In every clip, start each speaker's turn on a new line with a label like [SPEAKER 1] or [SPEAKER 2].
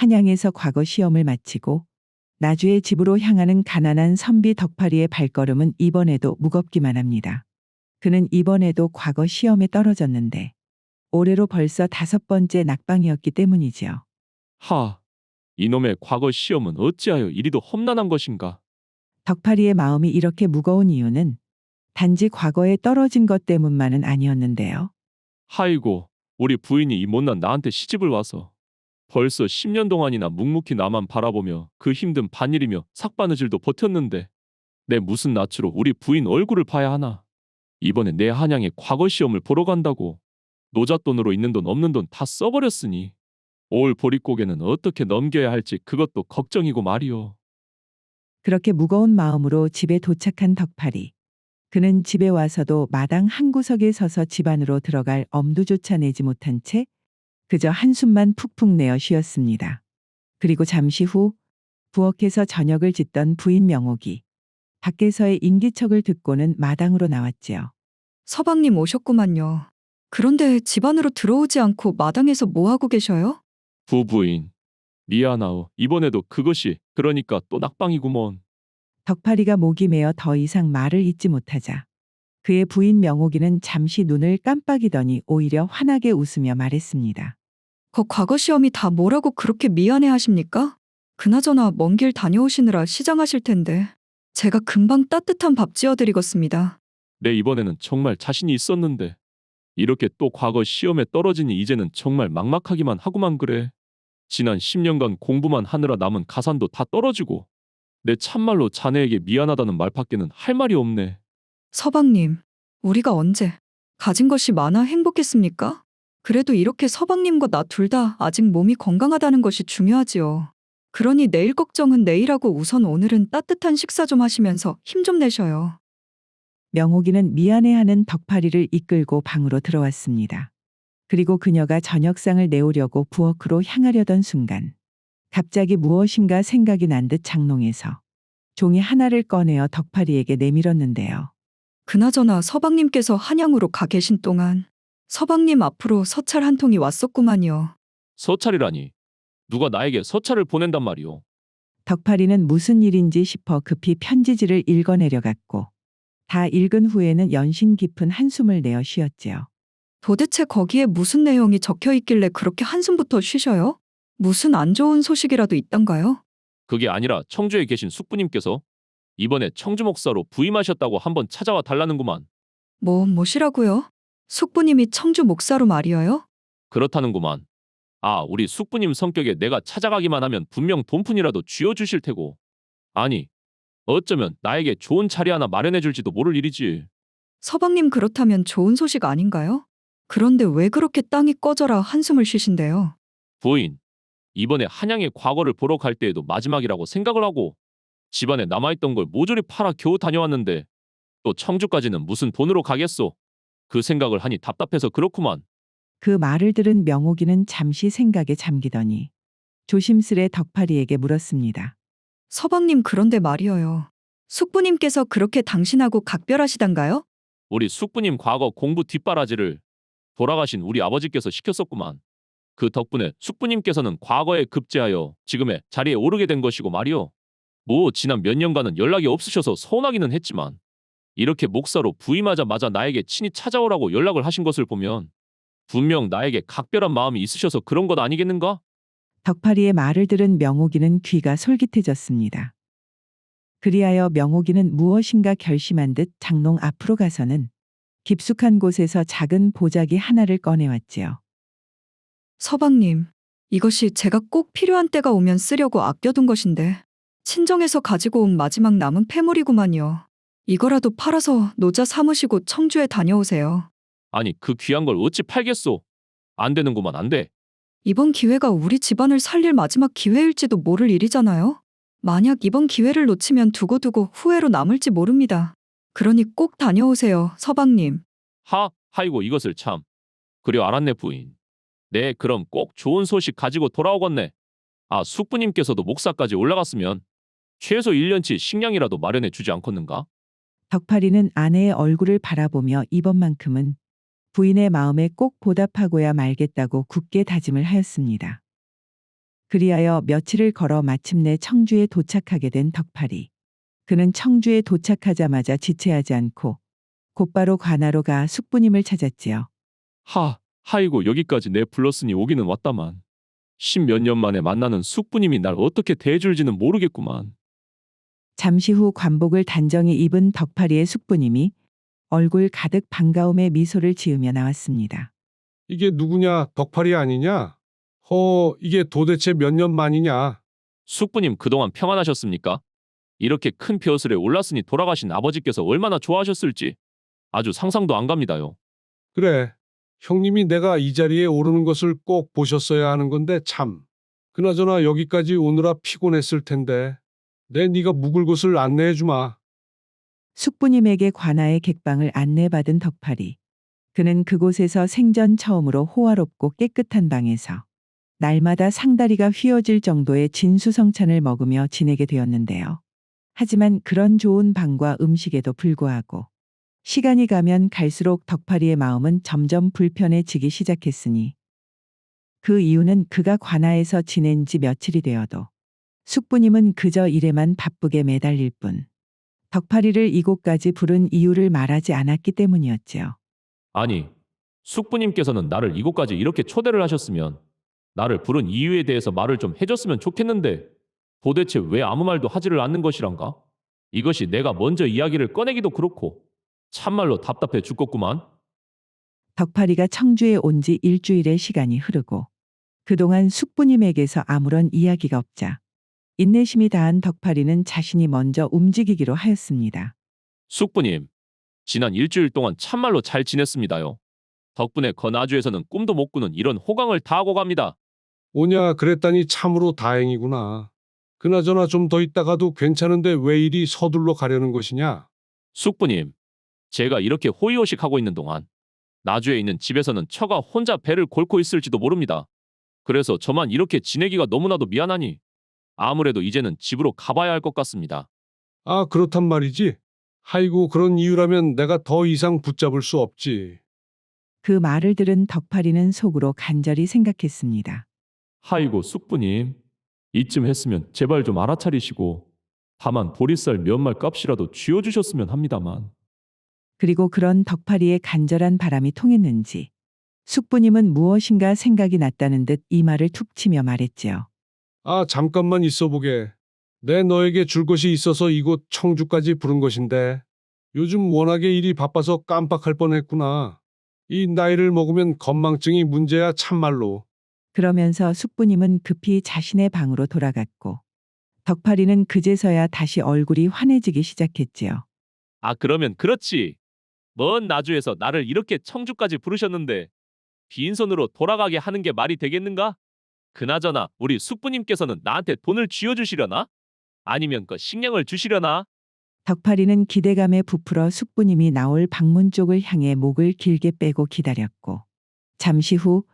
[SPEAKER 1] 한양에서 과거 시험을 마치고 나주의 집으로 향하는 가난한 선비 덕파리의 발걸음은 이번에도 무겁기만 합니다. 그는 이번에도 과거 시험에 떨어졌는데 올해로 벌써 5번째 낙방이었기 때문이지요.
[SPEAKER 2] 하, 이놈의 과거 시험은 어찌하여 이리도 험난한 것인가?
[SPEAKER 1] 덕파리의 마음이 이렇게 무거운 이유는 단지 과거에 떨어진 것 때문만은 아니었는데요.
[SPEAKER 2] 하이고, 우리 부인이 이 못난 나한테 시집을 와서 벌써 10년 동안이나 묵묵히 나만 바라보며 그 힘든 반일이며 삭바느질도 버텼는데 내 무슨 낯으로 우리 부인 얼굴을 봐야 하나? 이번에 내 한양에 과거 시험을 보러 간다고 노잣돈으로 있는 돈 없는 돈 다 써버렸으니 올 보릿고개는 어떻게 넘겨야 할지 그것도 걱정이고 말이오.
[SPEAKER 1] 그렇게 무거운 마음으로 집에 도착한 덕파리. 그는 집에 와서도 마당 한 구석에 서서 집 안으로 들어갈 엄두조차 내지 못한 채 그저 한숨만 푹푹 내어 쉬었습니다. 그리고 잠시 후 부엌에서 저녁을 짓던 부인 명옥이 밖에서의 인기척을 듣고는 마당으로 나왔지요.
[SPEAKER 3] 서방님 오셨구만요. 그런데 집 안으로 들어오지 않고 마당에서 뭐 하고 계셔요?
[SPEAKER 2] 부부인, 미안하오. 이번에도 그것이 그러니까 또 낙방이구먼.
[SPEAKER 1] 덕파리가 목이 메어 더 이상 말을 잇지 못하자 그의 부인 명옥이는 잠시 눈을 깜빡이더니 오히려 환하게 웃으며 말했습니다.
[SPEAKER 3] 그 과거 시험이 다 뭐라고 그렇게 미안해 하십니까? 그나저나 먼 길 다녀오시느라 시장하실 텐데 제가 금방 따뜻한 밥 지어드리겠습니다.
[SPEAKER 2] 내 이번에는 정말 자신이 있었는데 이렇게 또 과거 시험에 떨어지니 이제는 정말 막막하기만 하구만 그래. 지난 10년간 공부만 하느라 남은 가산도 다 떨어지고 내 참말로 자네에게 미안하다는 말밖에는 할 말이 없네.
[SPEAKER 3] 서방님, 우리가 언제 가진 것이 많아 행복했습니까? 그래도 이렇게 서방님과 나 둘 다 아직 몸이 건강하다는 것이 중요하지요. 그러니 내일 걱정은 내일하고 우선 오늘은 따뜻한 식사 좀 하시면서 힘 좀 내셔요.
[SPEAKER 1] 명옥이는 미안해하는 덕파리를 이끌고 방으로 들어왔습니다. 그리고 그녀가 저녁상을 내오려고 부엌으로 향하려던 순간 갑자기 무엇인가 생각이 난 듯 장롱에서 종이 하나를 꺼내어 덕파리에게 내밀었는데요.
[SPEAKER 3] 그나저나 서방님께서 한양으로 가 계신 동안 서방님 앞으로 서찰 한 통이 왔었구만요.
[SPEAKER 2] 서찰이라니. 누가 나에게 서찰을 보낸단 말이오.
[SPEAKER 1] 덕파리는 무슨 일인지 싶어 급히 편지지를 읽어내려갔고 다 읽은 후에는 연신 깊은 한숨을 내어 쉬었지요.
[SPEAKER 3] 도대체 거기에 무슨 내용이 적혀 있길래 그렇게 한숨부터 쉬셔요? 무슨 안 좋은 소식이라도 있던가요?
[SPEAKER 2] 그게 아니라 청주에 계신 숙부님께서 이번에 청주 목사로 부임하셨다고 한번 찾아와 달라는구만.
[SPEAKER 3] 뭐시라고요? 숙부님이 청주 목사로 말이어요?
[SPEAKER 2] 그렇다는구만. 아, 우리 숙부님 성격에 내가 찾아가기만 하면 분명 돈푼이라도 쥐어주실 테고. 아니, 어쩌면 나에게 좋은 자리 하나 마련해 줄지도 모를 일이지.
[SPEAKER 3] 서방님 그렇다면 좋은 소식 아닌가요? 그런데 왜 그렇게 땅이 꺼져라 한숨을 쉬신대요?
[SPEAKER 2] 부인, 이번에 한양의 과거를 보러 갈 때에도 마지막이라고 생각을 하고 집안에 남아있던 걸 모조리 팔아 겨우 다녀왔는데 또 청주까지는 무슨 돈으로 가겠소. 그 생각을 하니 답답해서 그렇구만.
[SPEAKER 1] 그 말을 들은 명옥이는 잠시 생각에 잠기더니 조심스레 덕파리에게 물었습니다.
[SPEAKER 3] 서방님 그런데 말이어요. 숙부님께서 그렇게 당신하고 각별하시단가요?
[SPEAKER 2] 우리 숙부님 과거 공부 뒷바라지를 돌아가신 우리 아버지께서 시켰었구만. 그 덕분에 숙부님께서는 과거에 급제하여 지금의 자리에 오르게 된 것이고 말이오. 뭐 지난 몇 년간은 연락이 없으셔서 서운하기는 했지만 이렇게 목사로 부임하자마자 나에게 친히 찾아오라고 연락을 하신 것을 보면 분명 나에게 각별한 마음이 있으셔서 그런 것 아니겠는가?
[SPEAKER 1] 덕파리의 말을 들은 명옥이는 귀가 솔깃해졌습니다. 그리하여 명옥이는 무엇인가 결심한 듯 장롱 앞으로 가서는 깊숙한 곳에서 작은 보자기 하나를 꺼내왔지요.
[SPEAKER 3] 서방님, 이것이 제가 꼭 필요한 때가 오면 쓰려고 아껴둔 것인데 친정에서 가지고 온 마지막 남은 폐물이구만요. 이거라도 팔아서 노자 삼으시고 청주에 다녀오세요.
[SPEAKER 2] 아니 그 귀한 걸 어찌 팔겠소? 안 되는구만 안 돼.
[SPEAKER 3] 이번 기회가 우리 집안을 살릴 마지막 기회일지도 모를 일이잖아요. 만약 이번 기회를 놓치면 두고두고 후회로 남을지 모릅니다. 그러니 꼭 다녀오세요, 서방님.
[SPEAKER 2] 하이고 이것을 참. 그려 알았네 부인. 네 그럼 꼭 좋은 소식 가지고 돌아오겠네. 아 숙부님께서도 목사까지 올라갔으면 최소 1년치 식량이라도 마련해 주지 않겠는가?
[SPEAKER 1] 덕파리는 아내의 얼굴을 바라보며 이번만큼은 부인의 마음에 꼭 보답하고야 말겠다고 굳게 다짐을 하였습니다. 그리하여 며칠을 걸어 마침내 청주에 도착하게 된 덕팔이. 그는 청주에 도착하자마자 지체하지 않고 곧바로 관하로 가 숙부님을 찾았지요.
[SPEAKER 2] 하이고 여기까지 내 불렀으니 오기는 왔다만. 십몇 년 만에 만나는 숙부님이 날 어떻게 대해줄지는 모르겠구만.
[SPEAKER 1] 잠시 후 관복을 단정히 입은 덕팔이의 숙부님이 얼굴 가득 반가움의 미소를 지으며 나왔습니다.
[SPEAKER 4] 이게 누구냐? 덕팔이 아니냐? 이게 도대체 몇 년 만이냐?
[SPEAKER 2] 숙부님 그동안 평안하셨습니까? 이렇게 큰 벼슬에 올랐으니 돌아가신 아버지께서 얼마나 좋아하셨을지 아주 상상도 안 갑니다요.
[SPEAKER 4] 그래, 형님이 내가 이 자리에 오르는 것을 꼭 보셨어야 하는 건데 참. 그나저나 여기까지 오느라 피곤했을 텐데. 네가 묵을 곳을 안내해 주마.
[SPEAKER 1] 숙부님에게 관아의 객방을 안내받은 덕팔이. 그는 그곳에서 생전 처음으로 호화롭고 깨끗한 방에서 날마다 상다리가 휘어질 정도의 진수성찬을 먹으며 지내게 되었는데요. 하지만 그런 좋은 방과 음식에도 불구하고 시간이 가면 갈수록 덕팔이의 마음은 점점 불편해지기 시작했으니 그 이유는 그가 관아에서 지낸 지 며칠이 되어도 숙부님은 그저 일에만 바쁘게 매달릴 뿐 덕팔이를 이곳까지 부른 이유를 말하지 않았기 때문이었지요.
[SPEAKER 2] 아니, 숙부님께서는 나를 이곳까지 이렇게 초대를 하셨으면 나를 부른 이유에 대해서 말을 좀 해줬으면 좋겠는데 도대체 왜 아무 말도 하지를 않는 것이란가? 이것이 내가 먼저 이야기를 꺼내기도 그렇고 참말로 답답해 죽겠구만.
[SPEAKER 1] 덕팔이가 청주에 온 지 일주일의 시간이 흐르고 그동안 숙부님에게서 아무런 이야기가 없자 인내심이 다한 덕팔이는 자신이 먼저 움직이기로 하였습니다.
[SPEAKER 2] 숙부님, 지난 일주일 동안 참말로 잘 지냈습니다요. 덕분에 건아주에서는 꿈도 못 꾸는 이런 호강을 다 하고 갑니다.
[SPEAKER 4] 오냐 그랬다니 참으로 다행이구나. 그나저나 좀 더 있다가도 괜찮은데 왜 이리 서둘러 가려는 것이냐?
[SPEAKER 2] 숙부님, 제가 이렇게 호의호식하고 있는 동안 나주에 있는 집에서는 처가 혼자 배를 골고 있을지도 모릅니다. 그래서 저만 이렇게 지내기가 너무나도 미안하니 아무래도 이제는 집으로 가봐야 할 것 같습니다.
[SPEAKER 4] 아, 그렇단 말이지. 아이고, 그런 이유라면 내가 더 이상 붙잡을 수 없지.
[SPEAKER 1] 그 말을 들은 덕팔이는 속으로 간절히 생각했습니다.
[SPEAKER 2] 하이고 숙부님, 이쯤 했으면 제발 좀 알아차리시고 다만 보리쌀 몇 말 값이라도 쥐어주셨으면 합니다만.
[SPEAKER 1] 그리고 그런 덕팔이의 간절한 바람이 통했는지 숙부님은 무엇인가 생각이 났다는 듯 이 말을 툭 치며 말했지요.
[SPEAKER 4] 아, 잠깐만 있어 보게. 내 너에게 줄 것이 있어서 이곳 청주까지 부른 것인데 요즘 워낙에 일이 바빠서 깜빡할 뻔했구나. 이 나이를 먹으면 건망증이 문제야 참말로.
[SPEAKER 1] 그러면서 숙부님은 급히 자신의 방으로 돌아갔고 덕팔이는 그제서야 다시 얼굴이 환해지기 시작했지요.
[SPEAKER 2] 아, 그러면 그렇지. 먼 나주에서 나를 이렇게 청주까지 부르셨는데 빈손으로 돌아가게 하는 게 말이 되겠는가? 그나저나 우리 숙부님께서는 나한테 돈을 쥐어주시려나? 아니면 그 식량을 주시려나?
[SPEAKER 1] 덕팔이는 기대감에 부풀어 숙부님이 나올 방문 쪽을 향해 목을 길게 빼고 기다렸고 잠시 후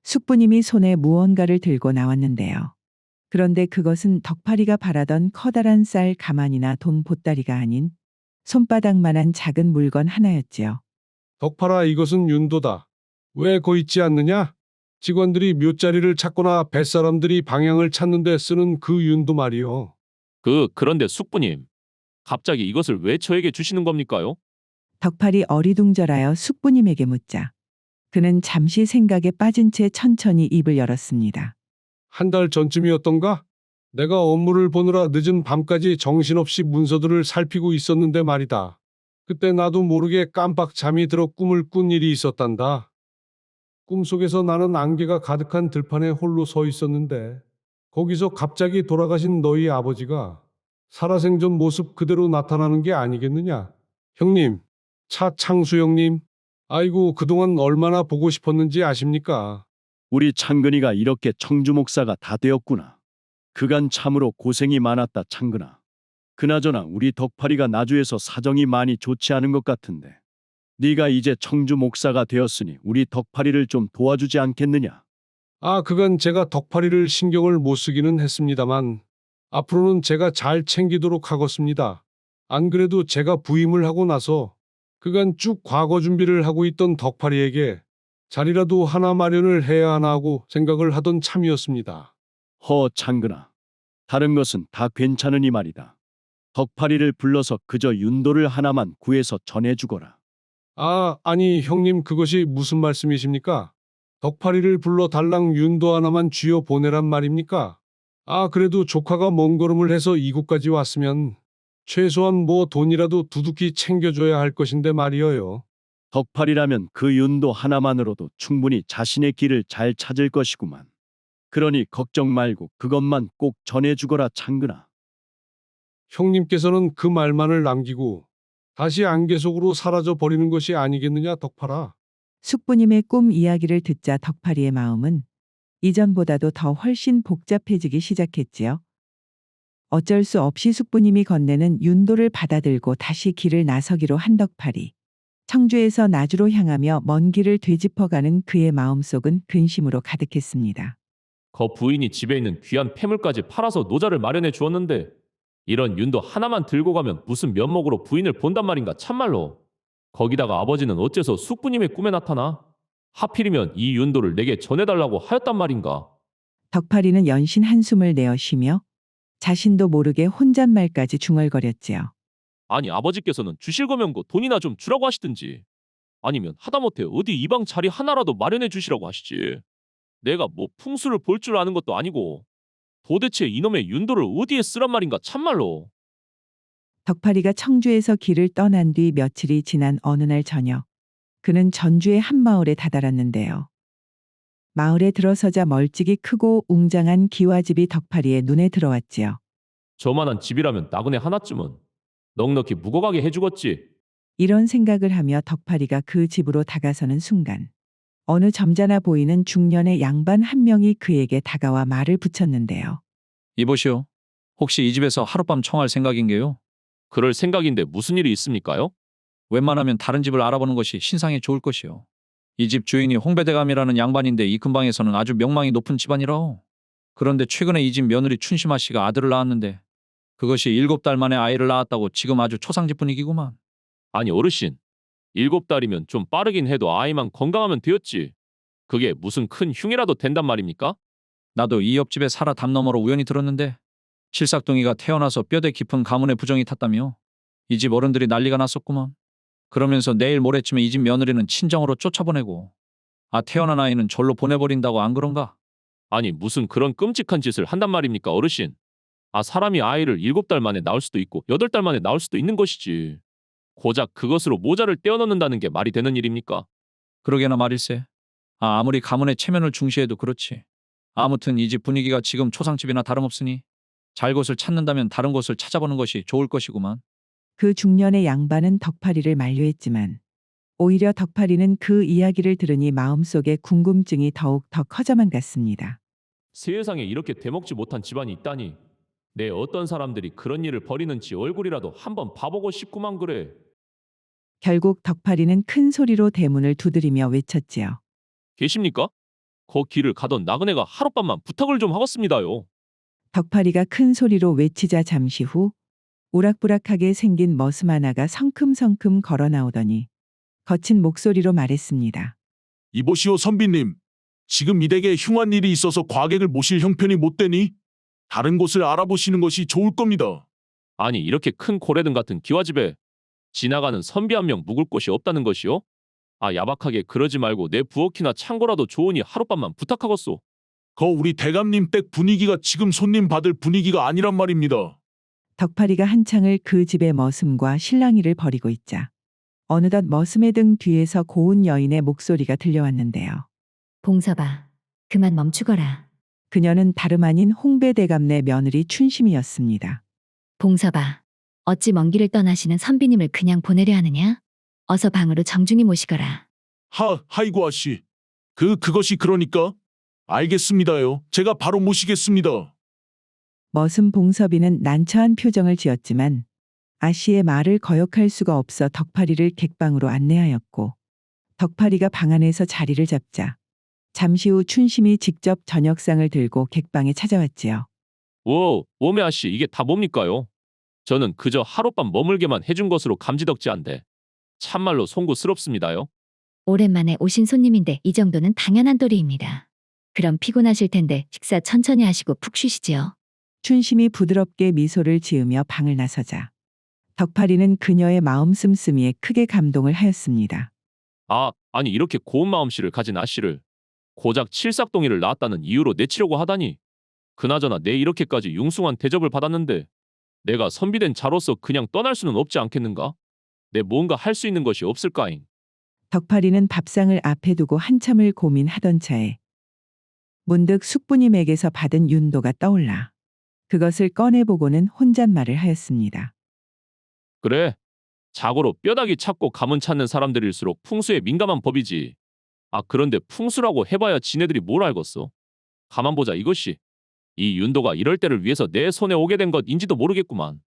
[SPEAKER 1] 숙부님이 손에 무언가를 들고 나왔는데요. 그런데 그것은 덕팔이가 바라던 커다란 쌀 가만이나 돈 보따리가 아닌 손바닥만한 작은 물건 하나였지요.
[SPEAKER 4] 덕팔아, 이것은 윤도다. 왜 거 있지 않느냐? 직원들이 묘자리를 찾거나 뱃사람들이 방향을 찾는 데 쓰는 그 윤도 말이요.
[SPEAKER 2] 그런데 숙부님, 갑자기 이것을 왜 저에게 주시는 겁니까요?
[SPEAKER 1] 덕팔이 어리둥절하여 숙부님에게 묻자 그는 잠시 생각에 빠진 채 천천히 입을 열었습니다.
[SPEAKER 4] 한 달 전쯤이었던가? 내가 업무를 보느라 늦은 밤까지 정신없이 문서들을 살피고 있었는데 말이다. 그때 나도 모르게 깜빡 잠이 들어 꿈을 꾼 일이 있었단다. 꿈속에서 나는 안개가 가득한 들판에 홀로 서 있었는데 거기서 갑자기 돌아가신 너희 아버지가 살아생전 모습 그대로 나타나는 게 아니겠느냐? 형님, 차창수 형님, 아이고 그동안 얼마나 보고 싶었는지 아십니까?
[SPEAKER 5] 우리 창근이가 이렇게 청주 목사가 다 되었구나. 그간 참으로 고생이 많았다, 창근아. 그나저나 우리 덕팔이가 나주에서 사정이 많이 좋지 않은 것 같은데 네가 이제 청주 목사가 되었으니 우리 덕팔이를 좀 도와주지 않겠느냐?
[SPEAKER 4] 아, 그간 제가 덕팔이를 신경을 못 쓰기는 했습니다만 앞으로는 제가 잘 챙기도록 하겠습니다. 안 그래도 제가 부임을 하고 나서 그간 쭉 과거 준비를 하고 있던 덕팔이에게 자리라도 하나 마련을 해야 하나 하고 생각을 하던 참이었습니다.
[SPEAKER 5] 창근아, 다른 것은 다 괜찮으니 말이다. 덕파리를 불러서 그저 윤도를 하나만 구해서 전해주거라.
[SPEAKER 4] 아니 형님 그것이 무슨 말씀이십니까? 덕파리를 불러 달랑 윤도 하나만 쥐어 보내란 말입니까? 그래도 조카가 먼 걸음을 해서 이곳까지 왔으면 최소한 뭐 돈이라도 두둑히 챙겨줘야 할 것인데 말이어요.
[SPEAKER 5] 덕팔이라면 그 윤도 하나만으로도 충분히 자신의 길을 잘 찾을 것이구만. 그러니 걱정 말고 그것만 꼭 전해주거라 창근아.
[SPEAKER 4] 형님께서는 그 말만을 남기고 다시 안개 속으로 사라져 버리는 것이 아니겠느냐 덕파라.
[SPEAKER 1] 숙부님의 꿈 이야기를 듣자 덕파리의 마음은 이전보다도 더 훨씬 복잡해지기 시작했지요. 어쩔 수 없이 숙부님이 건네는 윤도를 받아들고 다시 길을 나서기로 한 덕파리. 청주에서 나주로 향하며 먼 길을 되짚어가는 그의 마음속은 근심으로 가득했습니다.
[SPEAKER 2] 거 부인이 집에 있는 귀한 폐물까지 팔아서 노자를 마련해 주었는데 이런 윤도 하나만 들고 가면 무슨 면목으로 부인을 본단 말인가 참말로. 거기다가 아버지는 어째서 숙부님의 꿈에 나타나? 하필이면 이 윤도를 내게 전해달라고 하였단 말인가.
[SPEAKER 1] 덕파리는 연신 한숨을 내어 쉬며 자신도 모르게 혼잣말까지 중얼거렸지요.
[SPEAKER 2] 아니 아버지께서는 주실 거면 그 돈이나 좀 주라고 하시든지 아니면 하다못해 어디 이방 자리 하나라도 마련해 주시라고 하시지. 내가 뭐 풍수를 볼 줄 아는 것도 아니고 도대체 이놈의 윤도를 어디에 쓰란 말인가 참말로.
[SPEAKER 1] 덕파리가 청주에서 길을 떠난 뒤 며칠이 지난 어느 날 저녁, 그는 전주의 한 마을에 다다랐는데요. 마을에 들어서자 멀찍이 크고 웅장한 기와집이 덕파리의 눈에 들어왔지요.
[SPEAKER 2] 저만한 집이라면 나그네 하나쯤은 넉넉히 묵어가게 해주겠지.
[SPEAKER 1] 이런 생각을 하며 덕파리가 그 집으로 다가서는 순간 어느 점잖아 보이는 중년의 양반 한 명이 그에게 다가와 말을 붙였는데요.
[SPEAKER 6] 이보시오. 혹시 이 집에서 하룻밤 청할 생각인게요?
[SPEAKER 2] 그럴 생각인데 무슨 일이 있습니까요?
[SPEAKER 6] 웬만하면 다른 집을 알아보는 것이 신상에 좋을 것이오. 이 집 주인이 홍배대감이라는 양반인데 이 근방에서는 아주 명망이 높은 집안이라오. 그런데 최근에 이 집 며느리 춘심아 씨가 아들을 낳았는데 그것이 7달 만에 아이를 낳았다고 지금 아주 초상집 분위기구만.
[SPEAKER 2] 아니 어르신, 7달이면 좀 빠르긴 해도 아이만 건강하면 되었지. 그게 무슨 큰 흉이라도 된단 말입니까?
[SPEAKER 6] 나도 이 옆집에 살아 담 너머로 우연히 들었는데 칠삭둥이가 태어나서 뼈대 깊은 가문의 부정이 탔다며 이 집 어른들이 난리가 났었구먼. 그러면서 내일 모레쯤에 이 집 며느리는 친정으로 쫓아보내고 태어난 아이는 절로 보내버린다고 안 그런가?
[SPEAKER 2] 아니 무슨 그런 끔찍한 짓을 한단 말입니까 어르신? 사람이 아이를 7달 만에 낳을 수도 있고 8달 만에 낳을 수도 있는 것이지. 고작 그것으로 모자를 떼어넣는다는 게 말이 되는 일입니까?
[SPEAKER 6] 그러게나 말일세. 아무리 가문의 체면을 중시해도 그렇지. 아무튼 이 집 분위기가 지금 초상집이나 다름없으니 잘 곳을 찾는다면 다른 곳을 찾아보는 것이 좋을 것이구만.
[SPEAKER 1] 그 중년의 양반은 덕파리를 만류했지만 오히려 덕파리는 그 이야기를 들으니 마음속에 궁금증이 더욱 더 커져만 갔습니다.
[SPEAKER 2] 세상에 이렇게 대먹지 못한 집안이 있다니. 내 어떤 사람들이 그런 일을 벌이는지 얼굴이라도 한번 봐보고 싶구만 그래.
[SPEAKER 1] 결국 덕파리는 큰 소리로 대문을 두드리며 외쳤지요.
[SPEAKER 2] 계십니까? 거 길을 가던 나그네가 하룻밤만 부탁을 좀 하겠습니다요.
[SPEAKER 1] 덕파리가 큰 소리로 외치자 잠시 후 우락부락하게 생긴 머슴 하나가 성큼성큼 걸어 나오더니 거친 목소리로 말했습니다.
[SPEAKER 7] 이보시오 선비님, 지금 이 댁에 흉한 일이 있어서 과객을 모실 형편이 못 되니 다른 곳을 알아보시는 것이 좋을 겁니다.
[SPEAKER 2] 아니 이렇게 큰 고래등 같은 기와집에 지나가는 선비 한 명 묵을 곳이 없다는 것이요? 야박하게 그러지 말고 내 부엌이나 창고라도 좋으니 하룻밤만 부탁하겠소.
[SPEAKER 7] 거 우리 대감님 댁 분위기가 지금 손님 받을 분위기가 아니란 말입니다.
[SPEAKER 1] 덕파리가 한창을 그 집의 머슴과 실랑이를 벌이고 있자 어느덧 머슴의 등 뒤에서 고운 여인의 목소리가 들려왔는데요.
[SPEAKER 8] 봉서봐, 그만 멈추거라.
[SPEAKER 1] 그녀는 다름 아닌 홍배대감네 며느리 춘심이었습니다.
[SPEAKER 8] 봉서봐, 어찌 먼 길을 떠나시는 선비님을 그냥 보내려 하느냐? 어서 방으로 정중히 모시거라.
[SPEAKER 7] 하이고 아씨. 그것이 그러니까? 알겠습니다요. 제가 바로 모시겠습니다.
[SPEAKER 1] 머슴 봉섭이는 난처한 표정을 지었지만 아씨의 말을 거역할 수가 없어 덕파리를 객방으로 안내하였고 덕파리가 방 안에서 자리를 잡자 잠시 후 춘심이 직접 저녁상을 들고 객방에 찾아왔지요.
[SPEAKER 2] 오메 아씨 이게 다 뭡니까요? 저는 그저 하룻밤 머물게만 해준 것으로 감지덕지한데 참말로 송구스럽습니다요.
[SPEAKER 8] 오랜만에 오신 손님인데 이 정도는 당연한 도리입니다. 그럼 피곤하실 텐데 식사 천천히 하시고 푹 쉬시지요.
[SPEAKER 1] 춘심이 부드럽게 미소를 지으며 방을 나서자 덕팔이는 그녀의 마음 씀씀이에 크게 감동을 하였습니다.
[SPEAKER 2] 아니 이렇게 고운 마음씨를 가진 아씨를 고작 칠삭동이를 낳았다는 이유로 내치려고 하다니. 그나저나 내 이렇게까지 융숭한 대접을 받았는데 내가 선비된 자로서 그냥 떠날 수는 없지 않겠는가? 내 뭔가 할 수 있는 것이 없을까잉?
[SPEAKER 1] 덕팔이는 밥상을 앞에 두고 한참을 고민하던 차에 문득 숙부님에게서 받은 윤도가 떠올라 그것을 꺼내보고는 혼잣말을 하였습니다.
[SPEAKER 2] 그래. 자고로 뼈다귀 찾고 가문 찾는 사람들일수록 풍수에 민감한 법이지. 그런데 풍수라고 해봐야 지네들이 뭘 알겠어? 가만 보자 이것이. 이 윤도가 이럴 때를 위해서 내 손에 오게 된 것인지도 모르겠구만.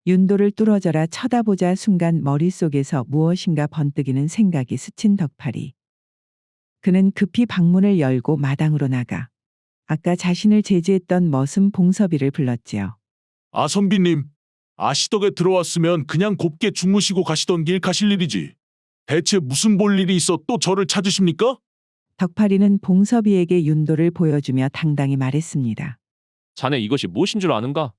[SPEAKER 1] 윤도를 뚫어져라 쳐다보자 순간 머릿속에서 무엇인가 번뜩이는 생각이 스친 덕팔이. 그는 급히 방문을 열고 마당으로 나가 아까 자신을 제지했던 머슴 봉섭이를 불렀지요.
[SPEAKER 7] 아 선비님, 아씨 덕에 들어왔으면 그냥 곱게 주무시고 가시던 길 가실 일이지. 대체 무슨 볼 일이 있어 또 저를 찾으십니까?
[SPEAKER 1] 덕팔이는 봉섭이에게 윤도를 보여주며 당당히 말했습니다.
[SPEAKER 2] 자네 이것이 무엇인 줄 아는가?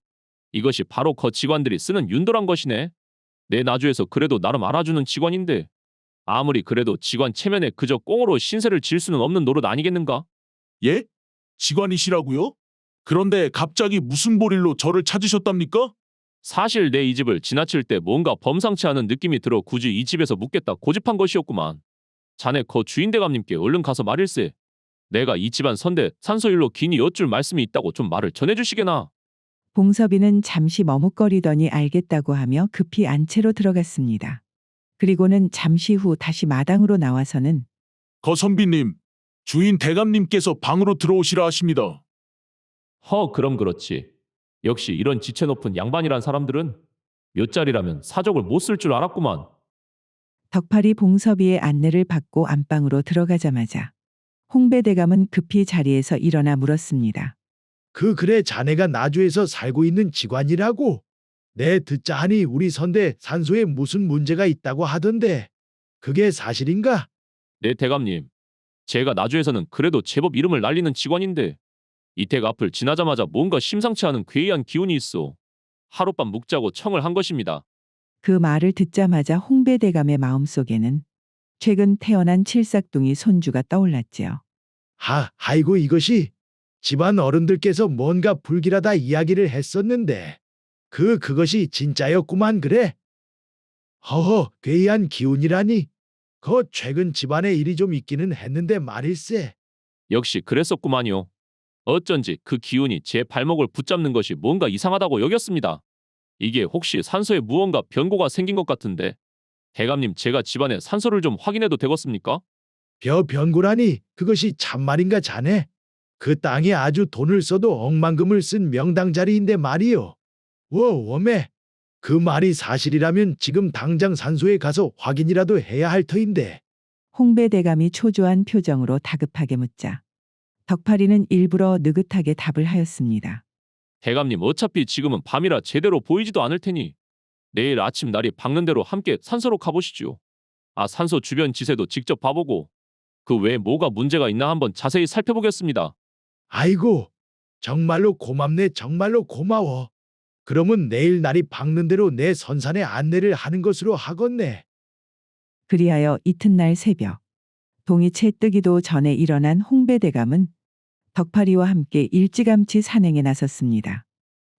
[SPEAKER 2] 이것이 바로 거 직관들이 쓰는 윤도란 것이네. 내 나주에서 그래도 나름 알아주는 직관인데 아무리 그래도 직관 체면에 그저 꽁으로 신세를 질 수는 없는 노릇 아니겠는가?
[SPEAKER 7] 예? 직관이시라고요? 그런데 갑자기 무슨 볼일로 저를 찾으셨답니까?
[SPEAKER 2] 사실 내 이 집을 지나칠 때 뭔가 범상치 않은 느낌이 들어 굳이 이 집에서 묵겠다 고집한 것이었구만. 자네 거 주인대감님께 얼른 가서 말일세. 내가 이 집안 선대 산소일로 긴히 여쭐 말씀이 있다고 좀 말을 전해주시게나.
[SPEAKER 1] 봉섭이는 잠시 머뭇거리더니 알겠다고 하며 급히 안채로 들어갔습니다. 그리고는 잠시 후 다시 마당으로 나와서는
[SPEAKER 7] 거 선비님, 주인 대감님께서 방으로 들어오시라 하십니다.
[SPEAKER 2] 그럼 그렇지. 역시 이런 지체 높은 양반이란 사람들은 몇 자리라면 사족을 못 쓸 줄 알았구만.
[SPEAKER 1] 덕팔이 봉섭이의 안내를 받고 안방으로 들어가자마자 홍배대감은 급히 자리에서 일어나 물었습니다.
[SPEAKER 9] 그래 자네가 나주에서 살고 있는 직관이라고? 내 듣자 하니 우리 선대 산소에 무슨 문제가 있다고 하던데 그게 사실인가?
[SPEAKER 2] 네 대감님. 제가 나주에서는 그래도 제법 이름을 날리는 직원인데 이 댁 앞을 지나자마자 뭔가 심상치 않은 괴이한 기운이 있어. 하룻밤 묵자고 청을 한 것입니다.
[SPEAKER 1] 그 말을 듣자마자 홍배대감의 마음속에는 최근 태어난 칠삭둥이 손주가 떠올랐지요.
[SPEAKER 9] 아이고 이것이 집안 어른들께서 뭔가 불길하다 이야기를 했었는데 그것이 진짜였구만 그래? 괴이한 기운이라니? 최근 집안에 일이 좀 있기는 했는데 말일세.
[SPEAKER 2] 역시 그랬었구만요. 어쩐지 그 기운이 제 발목을 붙잡는 것이 뭔가 이상하다고 여겼습니다. 이게 혹시 산소에 무언가 변고가 생긴 것 같은데 대감님 제가 집안에 산소를 좀 확인해도 되겠습니까?
[SPEAKER 9] 변고라니 그것이 참말인가 자네? 그 땅에 아주 돈을 써도 억만금을 쓴 명당 자리인데 말이요. 워매 그 말이 사실이라면 지금 당장 산소에 가서 확인이라도 해야 할 터인데.
[SPEAKER 1] 홍배대감이 초조한 표정으로 다급하게 묻자 덕팔이는 일부러 느긋하게 답을 하였습니다.
[SPEAKER 2] 대감님 어차피 지금은 밤이라 제대로 보이지도 않을 테니 내일 아침 날이 밝는 대로 함께 산소로 가보시죠. 산소 주변 지세도 직접 봐보고 그 외에 뭐가 문제가 있나 한번 자세히 살펴보겠습니다.
[SPEAKER 9] 아이고 정말로 고맙네 정말로 고마워. 그러면 내일 날이 밝는 대로 내 선산에 안내를 하는 것으로 하겠네.
[SPEAKER 1] 그리하여 이튿날 새벽 동이 채 뜨기도 전에 일어난 홍배대감은 덕팔이와 함께 일찌감치 산행에 나섰습니다.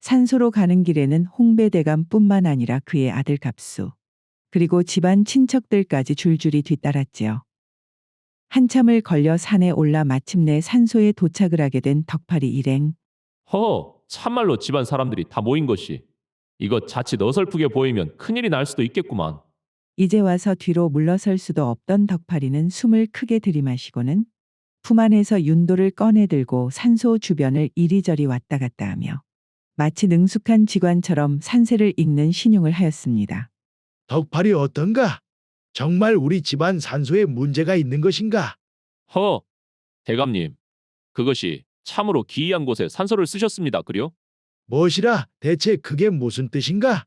[SPEAKER 1] 산소로 가는 길에는 홍배대감뿐만 아니라 그의 아들 갑수 그리고 집안 친척들까지 줄줄이 뒤따랐지요. 한참을 걸려 산에 올라 마침내 산소에 도착을 하게 된 덕팔이 일행.
[SPEAKER 2] 참말로 집안 사람들이 다 모인 것이 이것 자칫 어설프게 보이면 큰일이 날 수도 있겠구만.
[SPEAKER 1] 이제 와서 뒤로 물러설 수도 없던 덕팔이는 숨을 크게 들이마시고는 품 안에서 윤도를 꺼내들고 산소 주변을 이리저리 왔다 갔다 하며 마치 능숙한 직관처럼 산세를 읽는 신용을 하였습니다.
[SPEAKER 9] 덕팔이 어떤가? 정말 우리 집안 산소에 문제가 있는 것인가?
[SPEAKER 2] 대감님. 그것이 참으로 기이한 곳에 산소를 쓰셨습니다. 그려?
[SPEAKER 9] 무엇이라 대체 그게 무슨 뜻인가?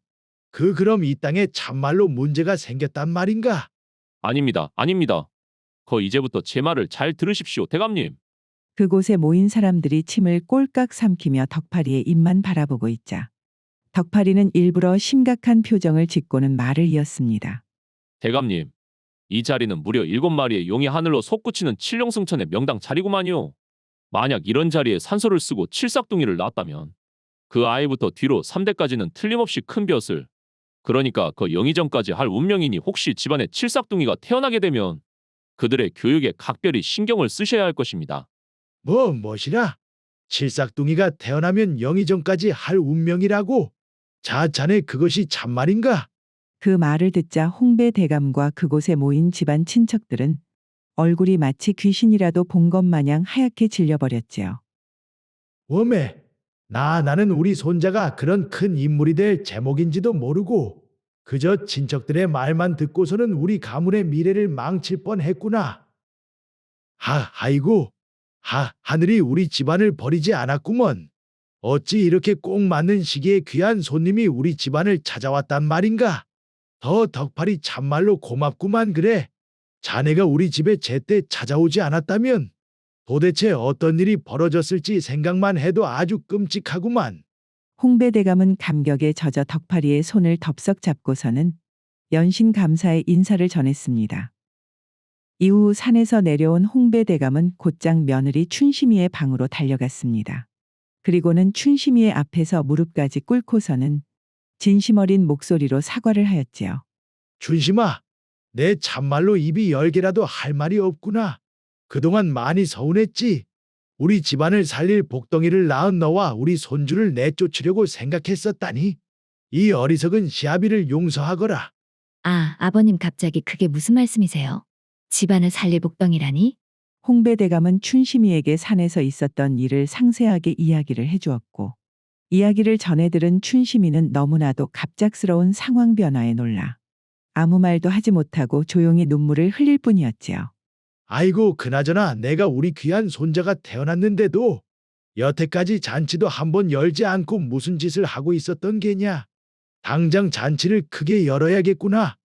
[SPEAKER 9] 그럼 이 땅에 참말로 문제가 생겼단 말인가?
[SPEAKER 2] 아닙니다. 이제부터 제 말을 잘 들으십시오. 대감님.
[SPEAKER 1] 그곳에 모인 사람들이 침을 꼴깍 삼키며 덕파리의 입만 바라보고 있자 덕파리는 일부러 심각한 표정을 짓고는 말을 이었습니다.
[SPEAKER 2] 대감님, 이 자리는 무려 7마리의 용이 하늘로 솟구치는 칠룡승천의 명당 자리구만요. 만약 이런 자리에 산소를 쓰고 칠삭둥이를 낳았다면 그 아이부터 뒤로 3대까지는 틀림없이 큰 벼슬, 그러니까 그 영의정까지 할 운명이니 혹시 집안에 칠삭둥이가 태어나게 되면 그들의 교육에 각별히 신경을 쓰셔야 할 것입니다.
[SPEAKER 9] 뭐시라? 칠삭둥이가 태어나면 영의정까지 할 운명이라고? 자네 그것이 참말인가?
[SPEAKER 1] 그 말을 듣자 홍배 대감과 그곳에 모인 집안 친척들은 얼굴이 마치 귀신이라도 본 것 마냥 하얗게 질려버렸지요.
[SPEAKER 9] 웜에 나는 우리 손자가 그런 큰 인물이 될 제목인지도 모르고 그저 친척들의 말만 듣고서는 우리 가문의 미래를 망칠 뻔했구나. 아이고, 하늘이 우리 집안을 버리지 않았구먼. 어찌 이렇게 꼭 맞는 시기에 귀한 손님이 우리 집안을 찾아왔단 말인가? 더 덕팔이 참말로 고맙구만 그래. 자네가 우리 집에 제때 찾아오지 않았다면 도대체 어떤 일이 벌어졌을지 생각만 해도 아주 끔찍하구만.
[SPEAKER 1] 홍배 대감은 감격에 젖어 덕파리의 손을 덥석 잡고서는 연신 감사의 인사를 전했습니다. 이후 산에서 내려온 홍배 대감은 곧장 며느리 춘심이의 방으로 달려갔습니다. 그리고는 춘심이의 앞에서 무릎까지 꿇고서는 진심 어린 목소리로 사과를 하였지요.
[SPEAKER 9] 춘심아, 내 참말로 입이 10개라도 할 말이 없구나. 그동안 많이 서운했지. 우리 집안을 살릴 복덩이를 낳은 너와 우리 손주를 내쫓으려고 생각했었다니. 이 어리석은 시아비를 용서하거라.
[SPEAKER 8] 아, 아버님 갑자기 그게 무슨 말씀이세요? 집안을 살릴 복덩이라니?
[SPEAKER 1] 홍배 대감은 춘심이에게 산에서 있었던 일을 상세하게 이야기를 해주었고 이야기를 전해 들은 춘심이는 너무나도 갑작스러운 상황 변화에 놀라 아무 말도 하지 못하고 조용히 눈물을 흘릴 뿐이었지요.
[SPEAKER 9] 아이고 그나저나 내가 우리 귀한 손자가 태어났는데도 여태까지 잔치도 한번 열지 않고 무슨 짓을 하고 있었던 게냐. 당장 잔치를 크게 열어야겠구나.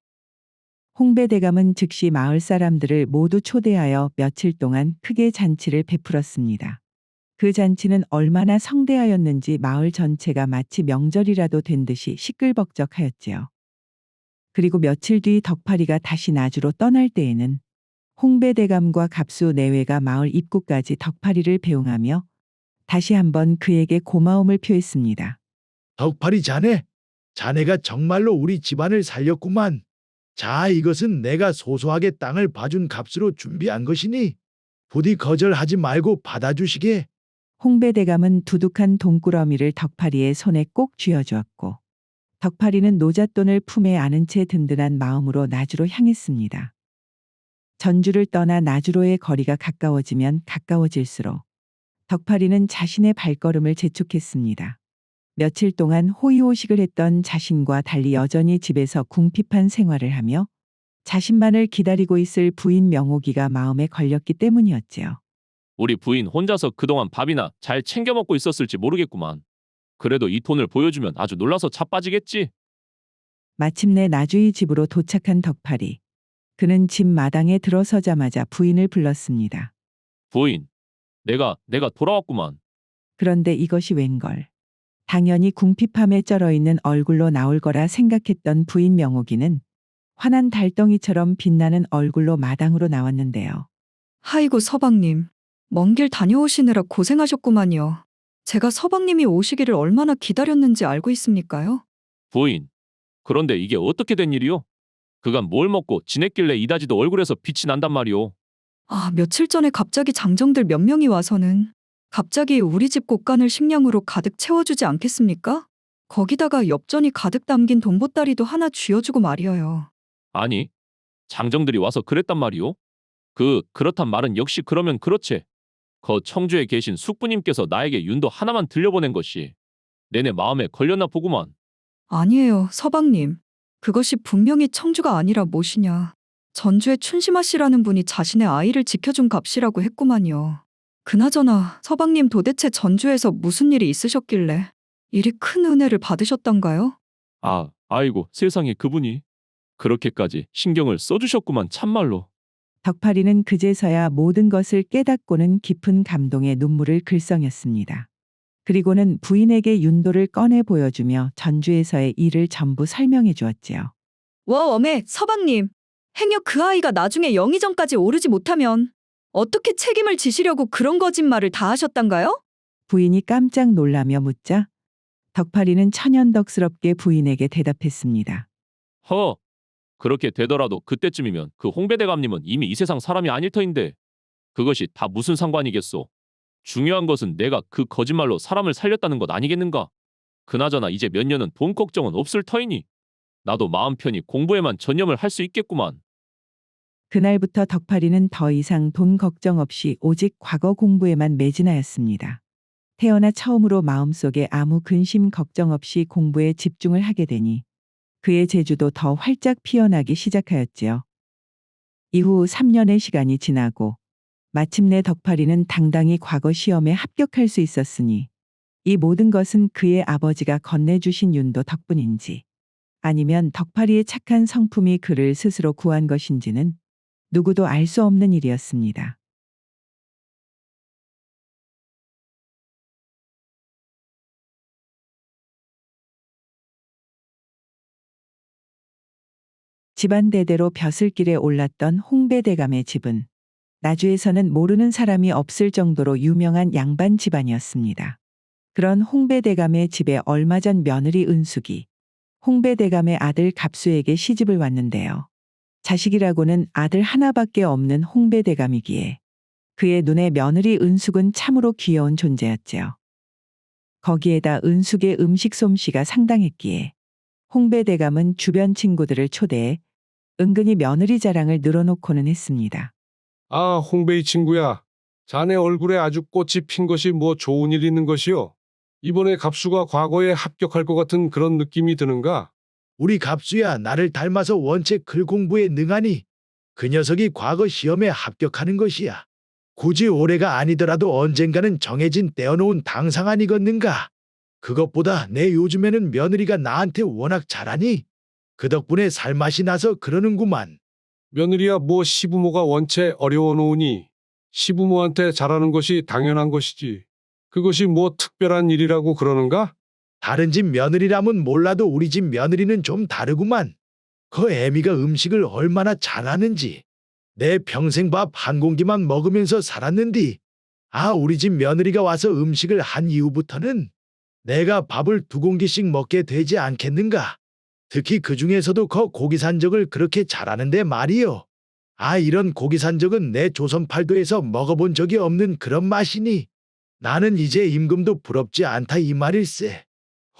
[SPEAKER 1] 홍배 대감은 즉시 마을 사람들을 모두 초대하여 며칠 동안 크게 잔치를 베풀었습니다. 그 잔치는 얼마나 성대하였는지 마을 전체가 마치 명절이라도 된 듯이 시끌벅적하였지요. 그리고 며칠 뒤 덕파리가 다시 나주로 떠날 때에는 홍배 대감과 갑수 내외가 마을 입구까지 덕파리를 배웅하며 다시 한번 그에게 고마움을 표했습니다.
[SPEAKER 9] 덕팔이 자네가 정말로 우리 집안을 살렸구만. 자, 이것은 내가 소소하게 땅을 봐준 값으로 준비한 것이니 부디 거절하지 말고 받아주시게.
[SPEAKER 1] 홍배 대감은 두둑한 돈꾸러미를 덕파리의 손에 꼭 쥐어주었고 덕파리는 노잣돈을 품에 안은 채 든든한 마음으로 나주로 향했습니다. 전주를 떠나 나주로의 거리가 가까워지면 가까워질수록 덕파리는 자신의 발걸음을 재촉했습니다. 며칠 동안 호의호식을 했던 자신과 달리 여전히 집에서 궁핍한 생활을 하며 자신만을 기다리고 있을 부인 명옥이가 마음에 걸렸기 때문이었지요.
[SPEAKER 2] 우리 부인 혼자서 그동안 밥이나 잘 챙겨 먹고 있었을지 모르겠구만. 그래도 이 돈을 보여주면 아주 놀라서 자빠지겠지.
[SPEAKER 1] 마침내 나주의 집으로 도착한 덕파리. 그는 집 마당에 들어서자마자 부인을 불렀습니다.
[SPEAKER 2] 부인, 내가 돌아왔구만.
[SPEAKER 1] 그런데 이것이 웬걸. 당연히 궁핍함에 쩔어있는 얼굴로 나올 거라 생각했던 부인 명옥이는 환한 달덩이처럼 빛나는 얼굴로 마당으로 나왔는데요.
[SPEAKER 3] 아이고 서방님, 먼 길 다녀오시느라 고생하셨구만요. 제가 서방님이 오시기를 얼마나 기다렸는지 알고 있습니까요?
[SPEAKER 2] 부인, 그런데 이게 어떻게 된 일이요? 그간 뭘 먹고 지냈길래 이다지도 얼굴에서 빛이 난단 말이오.
[SPEAKER 3] 아, 며칠 전에 갑자기 장정들 몇 명이 와서는 갑자기 우리 집 곳간을 식량으로 가득 채워주지 않겠습니까? 거기다가 엽전이 가득 담긴 돈보따리도 하나 쥐어주고 말이어요.
[SPEAKER 2] 아니, 장정들이 와서 그랬단 말이오? 그렇단 말은 역시 그러면 그렇지. 청주에 계신 숙부님께서 나에게 윤도 하나만 들려보낸 것이 내내 마음에 걸렸나 보구만.
[SPEAKER 3] 아니에요, 서방님. 그것이 분명히 청주가 아니라 무엇이냐. 전주의 춘심아 씨라는 분이 자신의 아이를 지켜준 값이라고 했구만요. 그나저나 서방님 도대체 전주에서 무슨 일이 있으셨길래 이리 큰 은혜를 받으셨던가요?
[SPEAKER 2] 아이고 세상에 그분이 그렇게까지 신경을 써주셨구만 참말로.
[SPEAKER 1] 덕팔이는 그제서야 모든 것을 깨닫고는 깊은 감동의 눈물을 글썽였습니다. 그리고는 부인에게 윤도를 꺼내 보여주며 전주에서의 일을 전부 설명해 주었지요.
[SPEAKER 3] 와 어메 서방님. 행여 그 아이가 나중에 영의정까지 오르지 못하면 어떻게 책임을 지시려고 그런 거짓말을 다 하셨단가요?
[SPEAKER 1] 부인이 깜짝 놀라며 묻자 덕팔이는 천연덕스럽게 부인에게 대답했습니다.
[SPEAKER 2] 허, 그렇게 되더라도 그때쯤이면 그 홍배대감님은 이미 이 세상 사람이 아닐 터인데 그것이 다 무슨 상관이겠소. 중요한 것은 내가 그 거짓말로 사람을 살렸다는 것 아니겠는가. 그나저나 이제 몇 년은 돈 걱정은 없을 터이니 나도 마음 편히 공부에만 전념을 할 수 있겠구만.
[SPEAKER 1] 그날부터 덕팔이는 더 이상 돈 걱정 없이 오직 과거 공부에만 매진하였습니다. 태어나 처음으로 마음속에 아무 근심 걱정 없이 공부에 집중을 하게 되니 그의 재주도 더 활짝 피어나기 시작하였지요. 이후 3년의 시간이 지나고 마침내 덕팔이는 당당히 과거 시험에 합격할 수 있었으니 이 모든 것은 그의 아버지가 건네주신 윤도 덕분인지 아니면 덕팔이의 착한 성품이 그를 스스로 구한 것인지는 누구도 알 수 없는 일이었습니다. 집안 대대로 벼슬길에 올랐던 홍배대감의 집은 나주에서는 모르는 사람이 없을 정도로 유명한 양반 집안이었습니다. 그런 홍배대감의 집에 얼마 전 며느리 은숙이 홍배대감의 아들 갑수에게 시집을 왔는데요. 자식이라고는 아들 하나밖에 없는 홍배대감이기에 그의 눈에 며느리 은숙은 참으로 귀여운 존재였지요. 거기에다 은숙의 음식 솜씨가 상당했기에 홍배대감은 주변 친구들을 초대해 은근히 며느리 자랑을 늘어놓고는 했습니다.
[SPEAKER 4] 아, 홍배이 친구야. 자네 얼굴에 아주 꽃이 핀 것이 뭐 좋은 일 있는 것이요? 이번에 갑수가 과거에 합격할 것 같은 그런 느낌이 드는가?
[SPEAKER 9] 우리 갑수야 나를 닮아서 원체 글 공부에 능하니 그 녀석이 과거 시험에 합격하는 것이야. 굳이 올해가 아니더라도 언젠가는 정해진 떼어놓은 당상 아니겠는가? 그것보다 내 요즘에는 며느리가 나한테 워낙 잘하니 그 덕분에 살맛이 나서 그러는구만.
[SPEAKER 4] 며느리야 뭐 시부모가 원체 어려워 놓으니 시부모한테 잘하는 것이 당연한 것이지. 그것이 뭐 특별한 일이라고 그러는가?
[SPEAKER 9] 다른 집 며느리라면 몰라도 우리 집 며느리는 좀 다르구만. 그 애미가 음식을 얼마나 잘하는지. 내 평생 밥 한 공기만 먹으면서 살았는디. 아, 우리 집 며느리가 와서 음식을 한 이후부터는 내가 밥을 2공기씩 먹게 되지 않겠는가. 특히 그 중에서도 그 고기산적을 그렇게 잘하는데 말이요. 아, 이런 고기산적은 내 조선팔도에서 먹어본 적이 없는 그런 맛이니 나는 이제 임금도 부럽지 않다 이 말일세.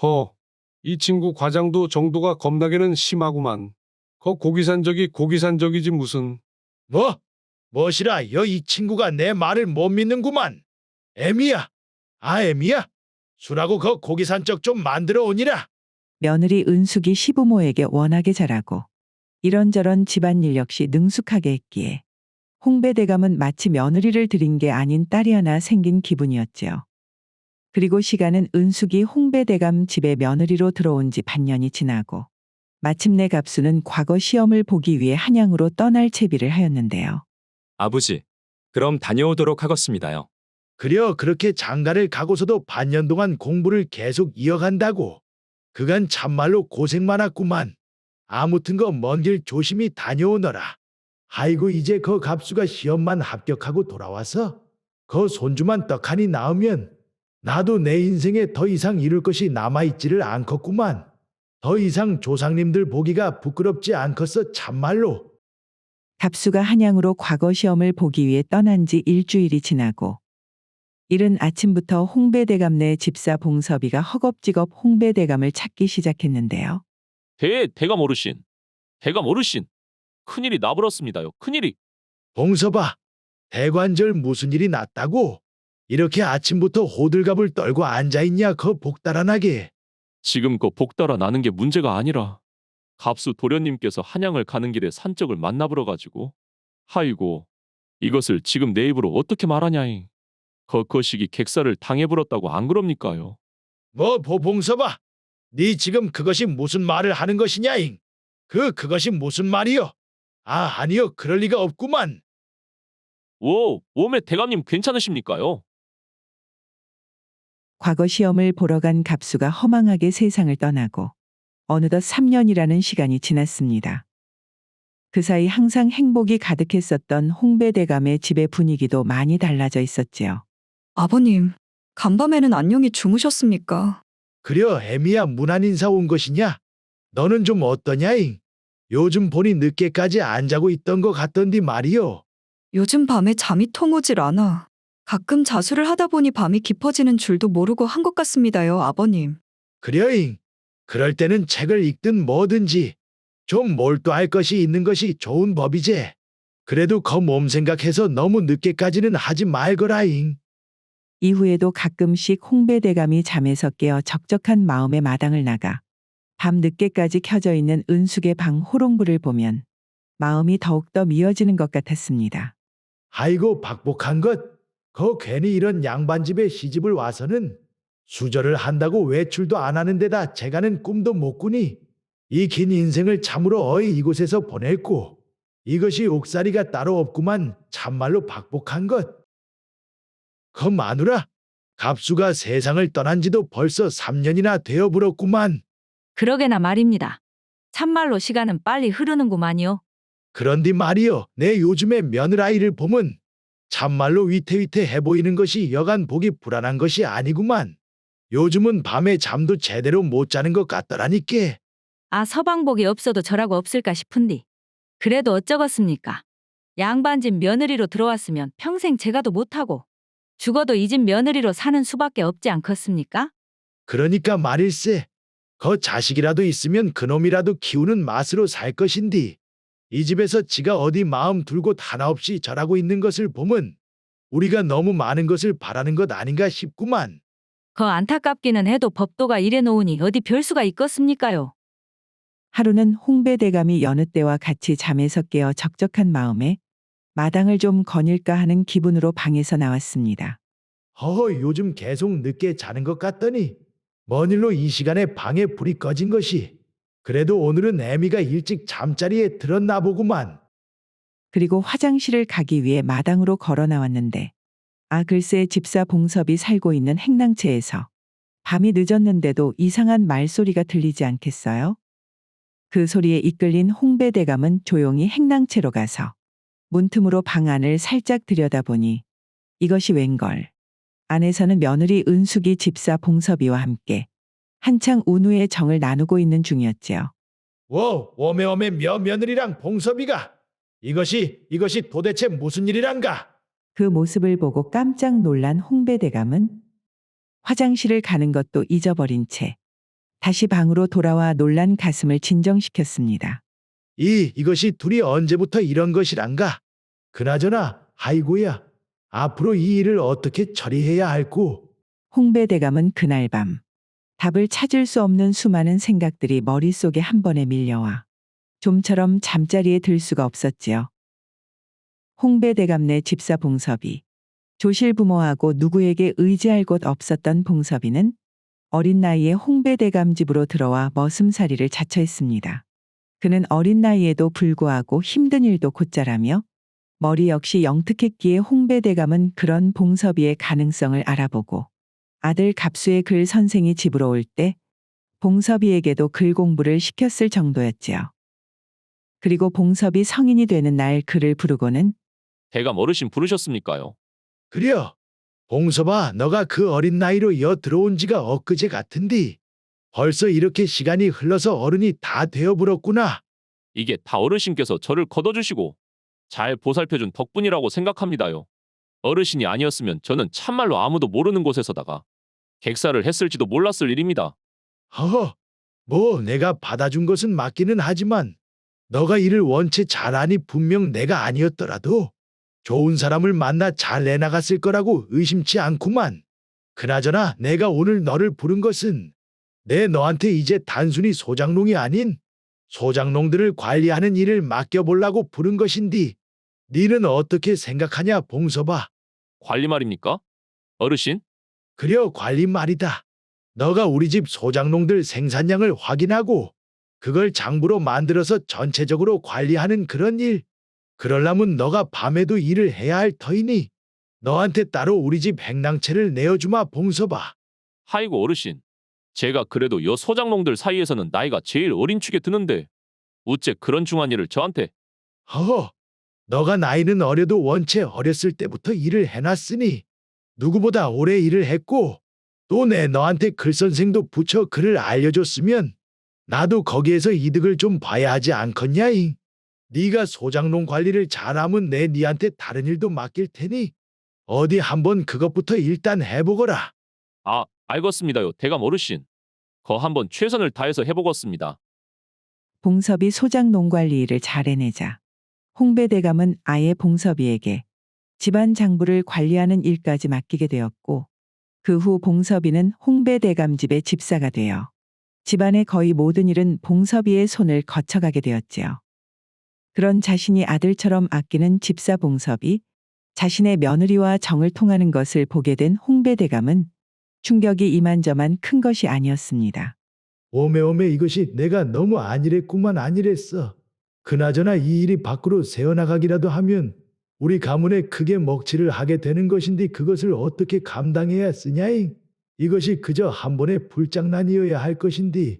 [SPEAKER 4] 허, 이 친구 과장도 정도가 겁나게는 심하구만. 그 고기산적이 고기산적이지 무슨.
[SPEAKER 9] 뭐시라 이 친구가 내 말을 못 믿는구만. 애미야. 아, 애미야. 술하고 그 고기산적 좀 만들어 오니라.
[SPEAKER 1] 며느리 은숙이 시부모에게 워낙에 잘하고 이런저런 집안일 역시 능숙하게 했기에 홍배대감은 마치 며느리를 들인 게 아닌 딸이 하나 생긴 기분이었지요. 그리고 시간은 은숙이 홍배대감 집에 며느리로 들어온 지 반년이 지나고 마침내 갑수는 과거 시험을 보기 위해 한양으로 떠날 채비를 하였는데요.
[SPEAKER 10] 아버지, 그럼 다녀오도록 하겠습니다요.
[SPEAKER 9] 그려 그렇게 장가를 가고서도 반년 동안 공부를 계속 이어간다고. 그간 참말로 고생 많았구만. 아무튼 그 먼 길 조심히 다녀오너라. 아이고 이제 그 갑수가 시험만 합격하고 돌아와서 그 손주만 떡하니 낳으면 나도 내 인생에 더 이상 이룰 것이 남아있지를 않겠구만. 더 이상 조상님들 보기가 부끄럽지 않겠어 참말로.
[SPEAKER 1] 갑수가 한양으로 과거 시험을 보기 위해 떠난 지 일주일이 지나고 이른 아침부터 홍배대감 내 집사 봉섭이가 허겁지겁 홍배대감을 찾기 시작했는데요.
[SPEAKER 2] 대감 어르신, 대감 어르신, 큰일이 나버렸습니다요. 큰일이.
[SPEAKER 9] 봉섭아, 대관절 무슨 일이 났다고? 이렇게 아침부터 호들갑을 떨고 앉아있냐 그 복달아나게.
[SPEAKER 2] 지금 그 복달아 나는 게 문제가 아니라 갑수 도련님께서 한양을 가는 길에 산적을 만나보러 가지고 하이고 이것을 지금 내 입으로 어떻게 말하냐잉. 거시기 객사를 당해버렸다고 안 그럽니까요?
[SPEAKER 9] 뭐 봉섭아, 네 지금 그것이 무슨 말을 하는 것이냐잉? 그것이 무슨 말이요? 아, 아니요, 그럴 리가 없구만.
[SPEAKER 2] 오, 오메 대감님 괜찮으십니까요?
[SPEAKER 1] 과거 시험을 보러 간 갑수가 허망하게 세상을 떠나고 어느덧 3년이라는 시간이 지났습니다. 그 사이 항상 행복이 가득했었던 홍배대감의 집의 분위기도 많이 달라져 있었지요.
[SPEAKER 3] 아버님, 간밤에는 안녕히 주무셨습니까?
[SPEAKER 9] 그려 애미야 문안 인사 온 것이냐? 너는 좀 어떠냐잉? 요즘 보니 늦게까지 안 자고 있던 것 같던디 말이요.
[SPEAKER 3] 요즘 밤에 잠이 통 오질 않아. 가끔 자수를 하다 보니 밤이 깊어지는 줄도 모르고 한 것 같습니다요, 아버님.
[SPEAKER 9] 그려잉. 그럴 때는 책을 읽든 뭐든지 좀 몰두할 것이 있는 것이 좋은 법이제. 그래도 거 몸 생각해서 너무 늦게까지는 하지 말거라잉.
[SPEAKER 1] 이후에도 가끔씩 홍배대감이 잠에서 깨어 적적한 마음에 마당을 나가 밤 늦게까지 켜져 있는 은숙의 방 호롱불을 보면 마음이 더욱더 미어지는 것 같았습니다.
[SPEAKER 9] 아이고 박복한 것. 거 괜히 이런 양반집에 시집을 와서는 수절을 한다고 외출도 안 하는 데다 제가는 꿈도 못 꾸니 이 긴 인생을 참으로 어이 이곳에서 보냈고 이것이 옥살이가 따로 없구만. 참말로 박복한 것. 거 마누라, 갑수가 세상을 떠난 지도 벌써 3년이나 되어 불었구만.
[SPEAKER 11] 그러게나 말입니다. 참말로 시간은 빨리 흐르는구만요.
[SPEAKER 9] 그런디 말이여, 내 요즘에 며느라이를 보면 참말로 위태위태해 보이는 것이 여간 보기 불안한 것이 아니구만. 요즘은 밤에 잠도 제대로 못 자는 것 같더라니께.
[SPEAKER 11] 아, 서방복이 없어도 저라고 없을까 싶은디. 그래도 어쩌겠습니까? 양반집 며느리로 들어왔으면 평생 제가도 못하고 죽어도 이 집 며느리로 사는 수밖에 없지 않겠습니까?
[SPEAKER 9] 그러니까 말일세. 거 자식이라도 있으면 그놈이라도 키우는 맛으로 살 것인디. 이 집에서 지가 어디 마음 둘 곳 하나 없이 절하고 있는 것을 보면 우리가 너무 많은 것을 바라는 것 아닌가 싶구만.
[SPEAKER 11] 거 안타깝기는 해도 법도가 이래 놓으니 어디 별 수가 있겠습니까요?
[SPEAKER 1] 하루는 홍배대감이 여느 때와 같이 잠에서 깨어 적적한 마음에 마당을 좀 거닐까 하는 기분으로 방에서 나왔습니다.
[SPEAKER 9] 허허, 요즘 계속 늦게 자는 것 같더니 뭔 일로 이 시간에 방에 불이 꺼진 것이. 그래도 오늘은 애미가 일찍 잠자리에 들었나 보구만.
[SPEAKER 1] 그리고 화장실을 가기 위해 마당으로 걸어 나왔는데 글쎄 집사 봉섭이 살고 있는 행랑채에서 밤이 늦었는데도 이상한 말소리가 들리지 않겠어요? 그 소리에 이끌린 홍배대감은 조용히 행랑채로 가서 문틈으로 방 안을 살짝 들여다보니 이것이 웬걸. 안에서는 며느리 은숙이 집사 봉섭이와 함께 한창 운우의 정을 나누고 있는 중이었지요.
[SPEAKER 9] 워메워메 며느리랑 봉섭이가 이것이 도대체 무슨 일이란가?
[SPEAKER 1] 그 모습을 보고 깜짝 놀란 홍배대감은 화장실을 가는 것도 잊어버린 채 다시 방으로 돌아와 놀란 가슴을 진정시켰습니다.
[SPEAKER 9] 이것이 둘이 언제부터 이런 것이란가? 그나저나 아이고야, 앞으로 이 일을 어떻게 처리해야 할꼬?
[SPEAKER 1] 홍배대감은 그날 밤 답을 찾을 수 없는 수많은 생각들이 머릿속에 한 번에 밀려와 좀처럼 잠자리에 들 수가 없었지요. 홍배대감네 집사 봉섭이, 조실 부모하고 누구에게 의지할 곳 없었던 봉섭이는 어린 나이에 홍배대감 집으로 들어와 머슴살이를 자처했습니다. 그는 어린 나이에도 불구하고 힘든 일도 곧잘하며 머리 역시 영특했기에 홍배대감은 그런 봉섭이의 가능성을 알아보고 아들 갑수의 글 선생이 집으로 올 때 봉섭이에게도 글 공부를 시켰을 정도였지요. 그리고 봉섭이 성인이 되는 날 그를 부르고는
[SPEAKER 2] 대감 어르신 부르셨습니까요?
[SPEAKER 9] 그려, 봉섭아, 너가 그 어린 나이로 여 들어온 지가 엊그제 같은디. 벌써 이렇게 시간이 흘러서 어른이 다 되어버렸구나.
[SPEAKER 2] 이게 다 어르신께서 저를 거둬주시고 잘 보살펴준 덕분이라고 생각합니다요. 어르신이 아니었으면 저는 참말로 아무도 모르는 곳에서다가 객사를 했을지도 몰랐을 일입니다.
[SPEAKER 9] 허허, 뭐 내가 받아준 것은 맞기는 하지만 너가 이를 원체 잘하니 분명 내가 아니었더라도 좋은 사람을 만나 잘 내나갔을 거라고 의심치 않구만. 그나저나 내가 오늘 너를 부른 것은 내 너한테 이제 단순히 소장농이 아닌 소장농들을 관리하는 일을 맡겨보려고 부른 것인디. 니는 어떻게 생각하냐, 봉섭아?
[SPEAKER 2] 관리 말입니까? 어르신?
[SPEAKER 9] 그려, 관리 말이다. 너가 우리 집 소장농들 생산량을 확인하고 그걸 장부로 만들어서 전체적으로 관리하는 그런 일. 그럴라면 너가 밤에도 일을 해야 할 터이니 너한테 따로 우리 집 행랑채를 내어주마 봉서봐.
[SPEAKER 2] 하이고 어르신. 제가 그래도 여 소장농들 사이에서는 나이가 제일 어린 축에 드는데 어째 그런 중한 일을 저한테.
[SPEAKER 9] 허허, 너가 나이는 어려도 원체 어렸을 때부터 일을 해놨으니 누구보다 오래 일을 했고 또 내 너한테 글선생도 붙여 글을 알려줬으면 나도 거기에서 이득을 좀 봐야 하지 않겠냐잉. 네가 소장농 관리를 잘하면 내 니한테 다른 일도 맡길 테니 어디 한번 그것부터 일단 해보거라.
[SPEAKER 2] 아, 알겠습니다요. 대감 어르신. 거 한번 최선을 다해서 해보겠습니다.
[SPEAKER 1] 봉섭이 소장 농관리 일을 잘 해내자 홍배대감은 아예 봉섭이에게 집안 장부를 관리하는 일까지 맡기게 되었고 그 후 봉섭이는 홍배대감 집의 집사가 되어 집안의 거의 모든 일은 봉섭이의 손을 거쳐가게 되었지요. 그런 자신이 아들처럼 아끼는 집사 봉섭이 자신의 며느리와 정을 통하는 것을 보게 된 홍배대감은 충격이 이만저만 큰 것이 아니었습니다.
[SPEAKER 9] 오메오메 이것이 내가 너무 안일했구만 안일했어. 그나저나 이 일이 밖으로 새어나가기라도 하면 우리 가문에 크게 먹칠을 하게 되는 것인데 그것을 어떻게 감당해야 쓰냐잉. 이것이 그저 한 번의 불장난이어야 할 것인데.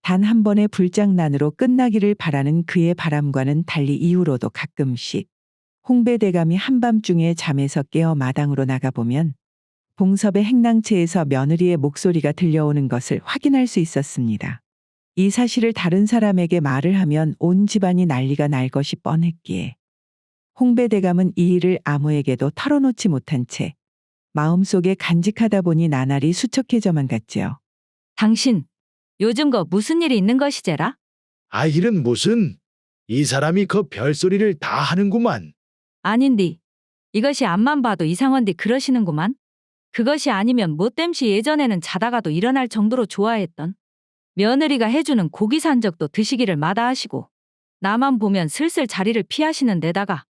[SPEAKER 1] 단 한 번의 불장난으로 끝나기를 바라는 그의 바람과는 달리 이후로도 가끔씩 홍배대감이 한밤중에 잠에서 깨어 마당으로 나가보면 봉섭의 행랑채에서 며느리의 목소리가 들려오는 것을 확인할 수 있었습니다. 이 사실을 다른 사람에게 말을 하면 온 집안이 난리가 날 것이 뻔했기에 홍배대감은 이 일을 아무에게도 털어놓지 못한 채 마음속에 간직하다 보니 나날이 수척해져만 갔지요.
[SPEAKER 11] 당신, 요즘 거 무슨 일이 있는 것이제라?
[SPEAKER 9] 아 일은 무슨. 이 사람이 그 별소리를 다 하는구만.
[SPEAKER 11] 아닌디. 이것이 앞만 봐도 이상한디 그러시는구만. 그것이 아니면 못됨시 예전에는 자다가도 일어날 정도로 좋아했던 며느리가 해주는 고기 산적도 드시기를 마다하시고 나만 보면 슬슬 자리를 피하시는 데다가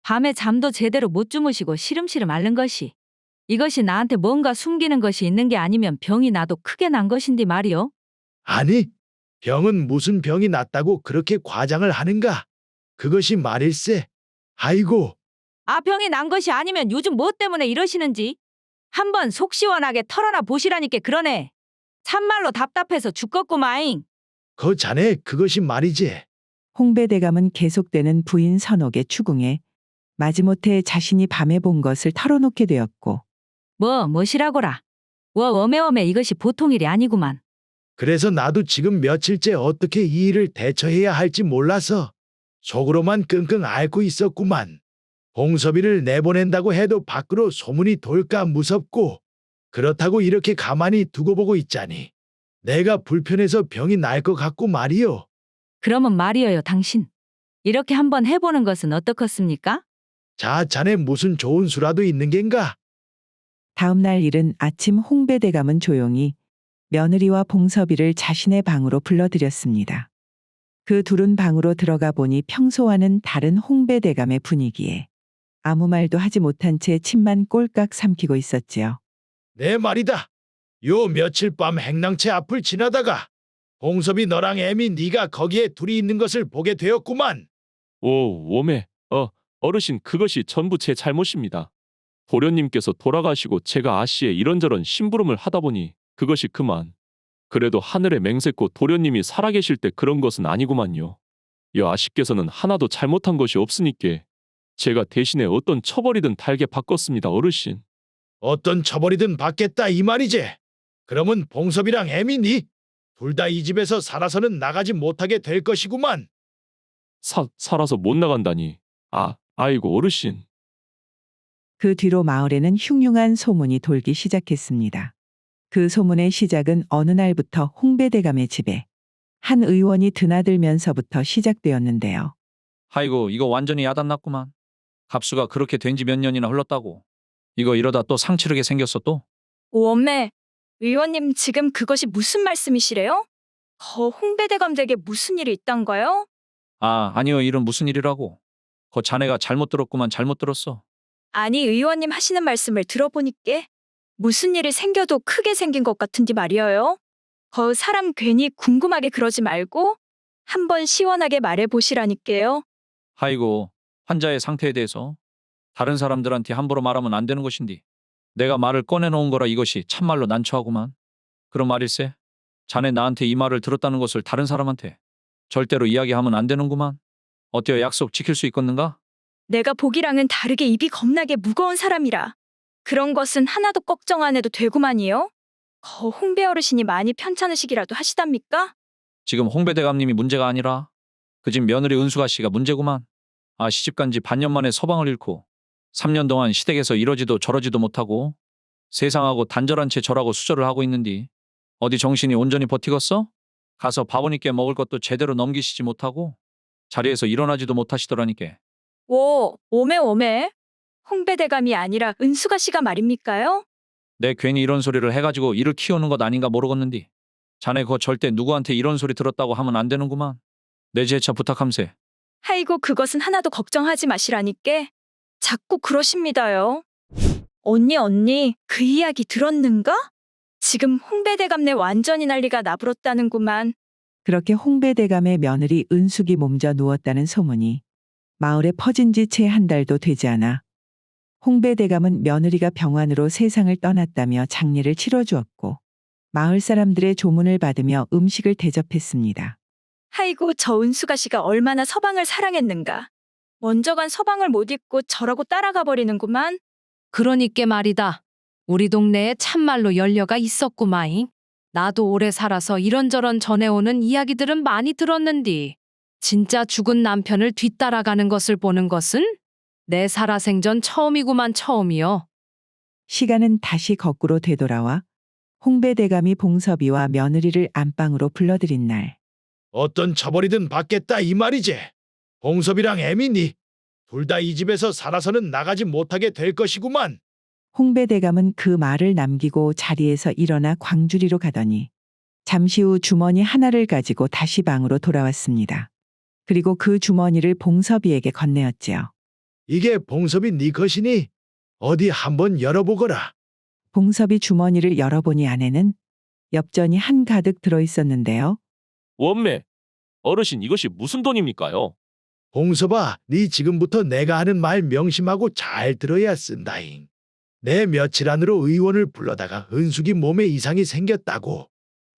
[SPEAKER 11] 밤에 잠도 제대로 못 주무시고 시름시름 앓는 것이 이것이 나한테 뭔가 숨기는 것이 있는 게 아니면 병이 나도 크게 난 것인디 말이요.
[SPEAKER 9] 아니, 병은 무슨 병이 났다고 그렇게 과장을 하는가? 그것이 말일세. 아이고,
[SPEAKER 11] 아 병이 난 것이 아니면 요즘 뭐 때문에 이러시는지 한번 속 시원하게 털어놔 보시라니께 그러네. 참말로 답답해서 죽겠구마잉.
[SPEAKER 9] 그 자네 그것이 말이지.
[SPEAKER 1] 홍배대감은 계속되는 부인 선옥의 추궁에 마지못해 자신이 밤에 본 것을 털어놓게 되었고
[SPEAKER 11] 뭐시라고라. 워메 이것이 보통 일이 아니구만.
[SPEAKER 9] 그래서 나도 지금 며칠째 어떻게 이 일을 대처해야 할지 몰라서 속으로만 끙끙 앓고 있었구만. 봉섭이를 내보낸다고 해도 밖으로 소문이 돌까 무섭고 그렇다고 이렇게 가만히 두고 보고 있자니 내가 불편해서 병이 날 것 같고 말이요.
[SPEAKER 11] 그러면 말이여요 당신. 이렇게 한번 해보는 것은 어떻겠습니까?
[SPEAKER 9] 자, 자네 무슨 좋은 수라도 있는 겐가?
[SPEAKER 1] 다음 날 이른 아침 홍배대감은 조용히 며느리와 봉섭이를 자신의 방으로 불러들였습니다. 그 둘은 방으로 들어가 보니 평소와는 다른 홍배대감의 분위기에 아무 말도 하지 못한 채 침만 꼴깍 삼키고 있었지요.
[SPEAKER 9] 내 말이다. 요 며칠 밤 행랑채 앞을 지나다가 봉섭이 너랑 애미 네가 거기에 둘이 있는 것을 보게 되었구만.
[SPEAKER 2] 오, 오메. 어르신 그것이 전부 제 잘못입니다. 도련님께서 돌아가시고 제가 아씨에 이런저런 심부름을 하다 보니 그것이 그만. 그래도 하늘에 맹세코 도련님이 살아계실 때 그런 것은 아니구만요. 여 아씨께서는 하나도 잘못한 것이 없으니께 제가 대신에 어떤 처벌이든 달게 바꿨습니다, 어르신.
[SPEAKER 9] 어떤 처벌이든 받겠다 이 말이지. 그러면 봉섭이랑 애미니 둘 다 이 집에서 살아서는 나가지 못하게 될 것이구만.
[SPEAKER 2] 살아서 못 나간다니. 아이고 어르신.
[SPEAKER 1] 그 뒤로 마을에는 흉흉한 소문이 돌기 시작했습니다. 그 소문의 시작은 어느 날부터 홍배대감의 집에 한 의원이 드나들면서부터 시작되었는데요.
[SPEAKER 6] 아이고 이거 완전히 야단났구만. 갑수가 그렇게 된 지 몇 년이나 흘렀다고. 이거 이러다 또 상치르게 생겼어 또.
[SPEAKER 12] 오엄매, 의원님 지금 그것이 무슨 말씀이시래요? 홍배대감 댁에 무슨 일이 있단가요?
[SPEAKER 6] 아니요 이런 무슨 일이라고. 자네가 잘못 들었구만. 잘못 들었어.
[SPEAKER 12] 아니 의원님 하시는 말씀을 들어보니께 무슨 일이 생겨도 크게 생긴 것 같은데 말이에요. 사람 괜히 궁금하게 그러지 말고 한번 시원하게 말해보시라니까요.
[SPEAKER 6] 아이고 환자의 상태에 대해서 다른 사람들한테 함부로 말하면 안 되는 것인디. 내가 말을 꺼내놓은 거라 이것이 참말로 난처하구만. 그런 말일세. 자네 나한테 이 말을 들었다는 것을 다른 사람한테 절대로 이야기하면 안 되는구만. 어때요? 약속 지킬 수 있겠는가?
[SPEAKER 12] 내가 보기랑은 다르게 입이 겁나게 무거운 사람이라 그런 것은 하나도 걱정 안 해도 되구만이요. 홍배 어르신이 많이 편찮으시기라도 하시답니까?
[SPEAKER 6] 지금 홍배 대감님이 문제가 아니라 그 집 며느리 은수가 씨가 문제구만. 아, 시집간 지 반년 만에 서방을 잃고 3년 동안 시댁에서 이러지도 저러지도 못하고 세상하고 단절한 채 절하고 수절을 하고 있는디 어디 정신이 온전히 버티겠어? 가서 바보니께 먹을 것도 제대로 넘기시지 못하고 자리에서 일어나지도 못하시더라니께.
[SPEAKER 12] 오메. 홍배 대감이 아니라 은수가 씨가 말입니까요?
[SPEAKER 6] 내 괜히 이런 소리를 해가지고 이를 키우는 것 아닌가 모르겠는디. 자네 그거 절대 누구한테 이런 소리 들었다고 하면 안 되는구만. 내 재차 부탁함세.
[SPEAKER 12] 아이고 그것은 하나도 걱정하지 마시라니께. 자꾸 그러십니다요. 언니 그 이야기 들었는가? 지금 홍배 대감네 완전히 난리가 나불었다는구만.
[SPEAKER 1] 그렇게 홍배 대감의 며느리 은숙이 몸져 누웠다는 소문이 마을에 퍼진 지 채 한 달도 되지 않아 홍배 대감은 며느리가 병환으로 세상을 떠났다며 장례를 치러주었고 마을 사람들의 조문을 받으며 음식을 대접했습니다.
[SPEAKER 12] 아이고 저 은수가 씨가 얼마나 서방을 사랑했는가. 먼저 간 서방을 못 잊고 저러고 따라가 버리는구만.
[SPEAKER 13] 그러니께 말이다. 우리 동네에 참말로 연려가 있었구마잉. 나도 오래 살아서 이런저런 전해오는 이야기들은 많이 들었는디. 진짜 죽은 남편을 뒤따라가는 것을 보는 것은 내 살아생전 처음이구만 처음이요.
[SPEAKER 1] 시간은 다시 거꾸로 되돌아와 홍배 대감이 봉섭이와 며느리를 안방으로 불러들인 날.
[SPEAKER 9] 어떤 처벌이든 받겠다 이 말이지. 봉섭이랑 애미니 둘 다 이 집에서 살아서는 나가지 못하게 될 것이구만.
[SPEAKER 1] 홍배 대감은 그 말을 남기고 자리에서 일어나 광주리로 가더니 잠시 후 주머니 하나를 가지고 다시 방으로 돌아왔습니다. 그리고 그 주머니를 봉섭이에게 건네었지요.
[SPEAKER 9] 이게 봉섭이 네 것이니 어디 한번 열어보거라.
[SPEAKER 1] 봉섭이 주머니를 열어보니 안에는 엽전이 한가득 들어있었는데요.
[SPEAKER 2] 원매, 어르신 이것이 무슨 돈입니까요?
[SPEAKER 9] 봉섭아, 네 지금부터 내가 하는 말 명심하고 잘 들어야 쓴다잉. 내 며칠 안으로 의원을 불러다가 은숙이 몸에 이상이 생겼다고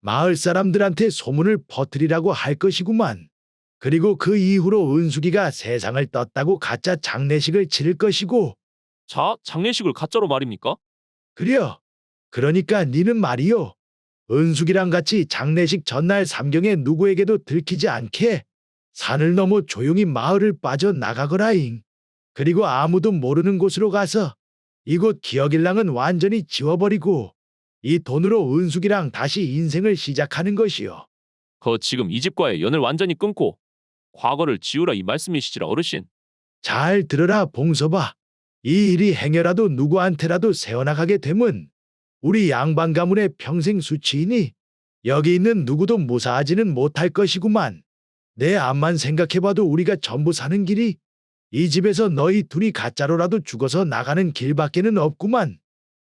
[SPEAKER 9] 마을 사람들한테 소문을 퍼뜨리라고 할 것이구만. 그리고 그 이후로 은숙이가 세상을 떴다고 가짜 장례식을 치를 것이고.
[SPEAKER 2] 자, 장례식을 가짜로 말입니까?
[SPEAKER 9] 그려. 그러니까 니는 말이요. 은숙이랑 같이 장례식 전날 삼경에 누구에게도 들키지 않게 산을 넘어 조용히 마을을 빠져나가거라잉. 그리고 아무도 모르는 곳으로 가서 이곳 기억일랑은 완전히 지워버리고 이 돈으로 은숙이랑 다시 인생을 시작하는 것이요.
[SPEAKER 2] 지금 이 집과의 연을 완전히 끊고 과거를 지우라 이 말씀이시지라 어르신.
[SPEAKER 9] 잘 들어라 봉섭아. 이 일이 행여라도 누구한테라도 새어나가게 되면 우리 양반 가문의 평생 수치이니 여기 있는 누구도 무사하지는 못할 것이구만. 내 앞만 생각해봐도 우리가 전부 사는 길이 이 집에서 너희 둘이 가짜로라도 죽어서 나가는 길밖에는 없구만.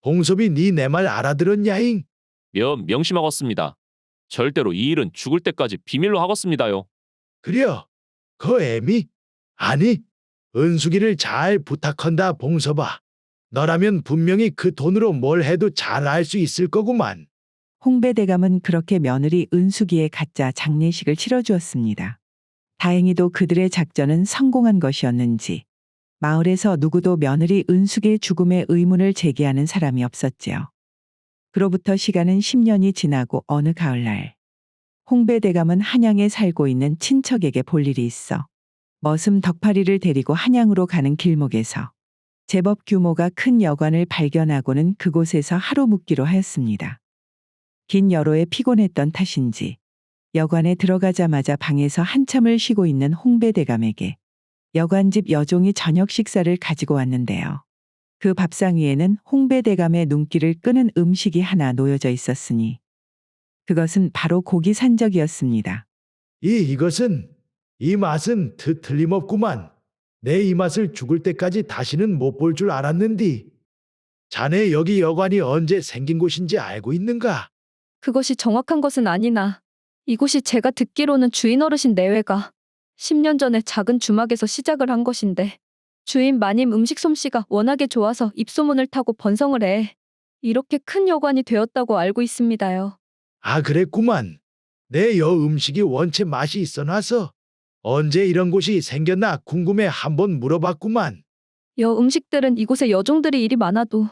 [SPEAKER 9] 봉섭이 네 내 말 알아들었냐잉?
[SPEAKER 2] 명심하겠습니다. 절대로 이 일은 죽을 때까지 비밀로 하겠습니다요.
[SPEAKER 9] 그려. 그 애미? 아니, 은숙이를 잘 부탁한다 봉섭아. 너라면 분명히 그 돈으로 뭘 해도 잘 알 수 있을 거구만.
[SPEAKER 1] 홍배 대감은 그렇게 며느리 은숙이의 가짜 장례식을 치러주었습니다. 다행히도 그들의 작전은 성공한 것이었는지 마을에서 누구도 며느리 은숙의 죽음의 의문을 제기하는 사람이 없었지요. 그로부터 시간은 10년이 지나고 어느 가을날 홍배 대감은 한양에 살고 있는 친척에게 볼 일이 있어 머슴 덕파리를 데리고 한양으로 가는 길목에서 제법 규모가 큰 여관을 발견하고는 그곳에서 하루 묵기로 하였습니다. 긴 여로에 피곤했던 탓인지 여관에 들어가자마자 방에서 한참을 쉬고 있는 홍배 대감에게 여관집 여종이 저녁 식사를 가지고 왔는데요. 그 밥상 위에는 홍배 대감의 눈길을 끄는 음식이 하나 놓여져 있었으니 그것은 바로 고기 산적이었습니다.
[SPEAKER 9] 이것은 이 맛은 틀림없구만. 내 이 맛을 죽을 때까지 다시는 못 볼 줄 알았는디. 자네 여기 여관이 언제 생긴 곳인지 알고 있는가?
[SPEAKER 14] 그것이 정확한 것은 아니나 이곳이 제가 듣기로는 주인 어르신 내외가
[SPEAKER 12] 10년 전에 작은 주막에서 시작을 한 것인데 주인 마님 음식 솜씨가 워낙에 좋아서 입소문을 타고 번성을 해 이렇게 큰 여관이 되었다고 알고 있습니다요.
[SPEAKER 9] 아, 그랬구만. 내 여 음식이 원체 맛이 있어 놔서 언제 이런 곳이 생겼나 궁금해 한번 물어봤구만.
[SPEAKER 12] 여 음식들은 이곳에 여종들이 일이 많아도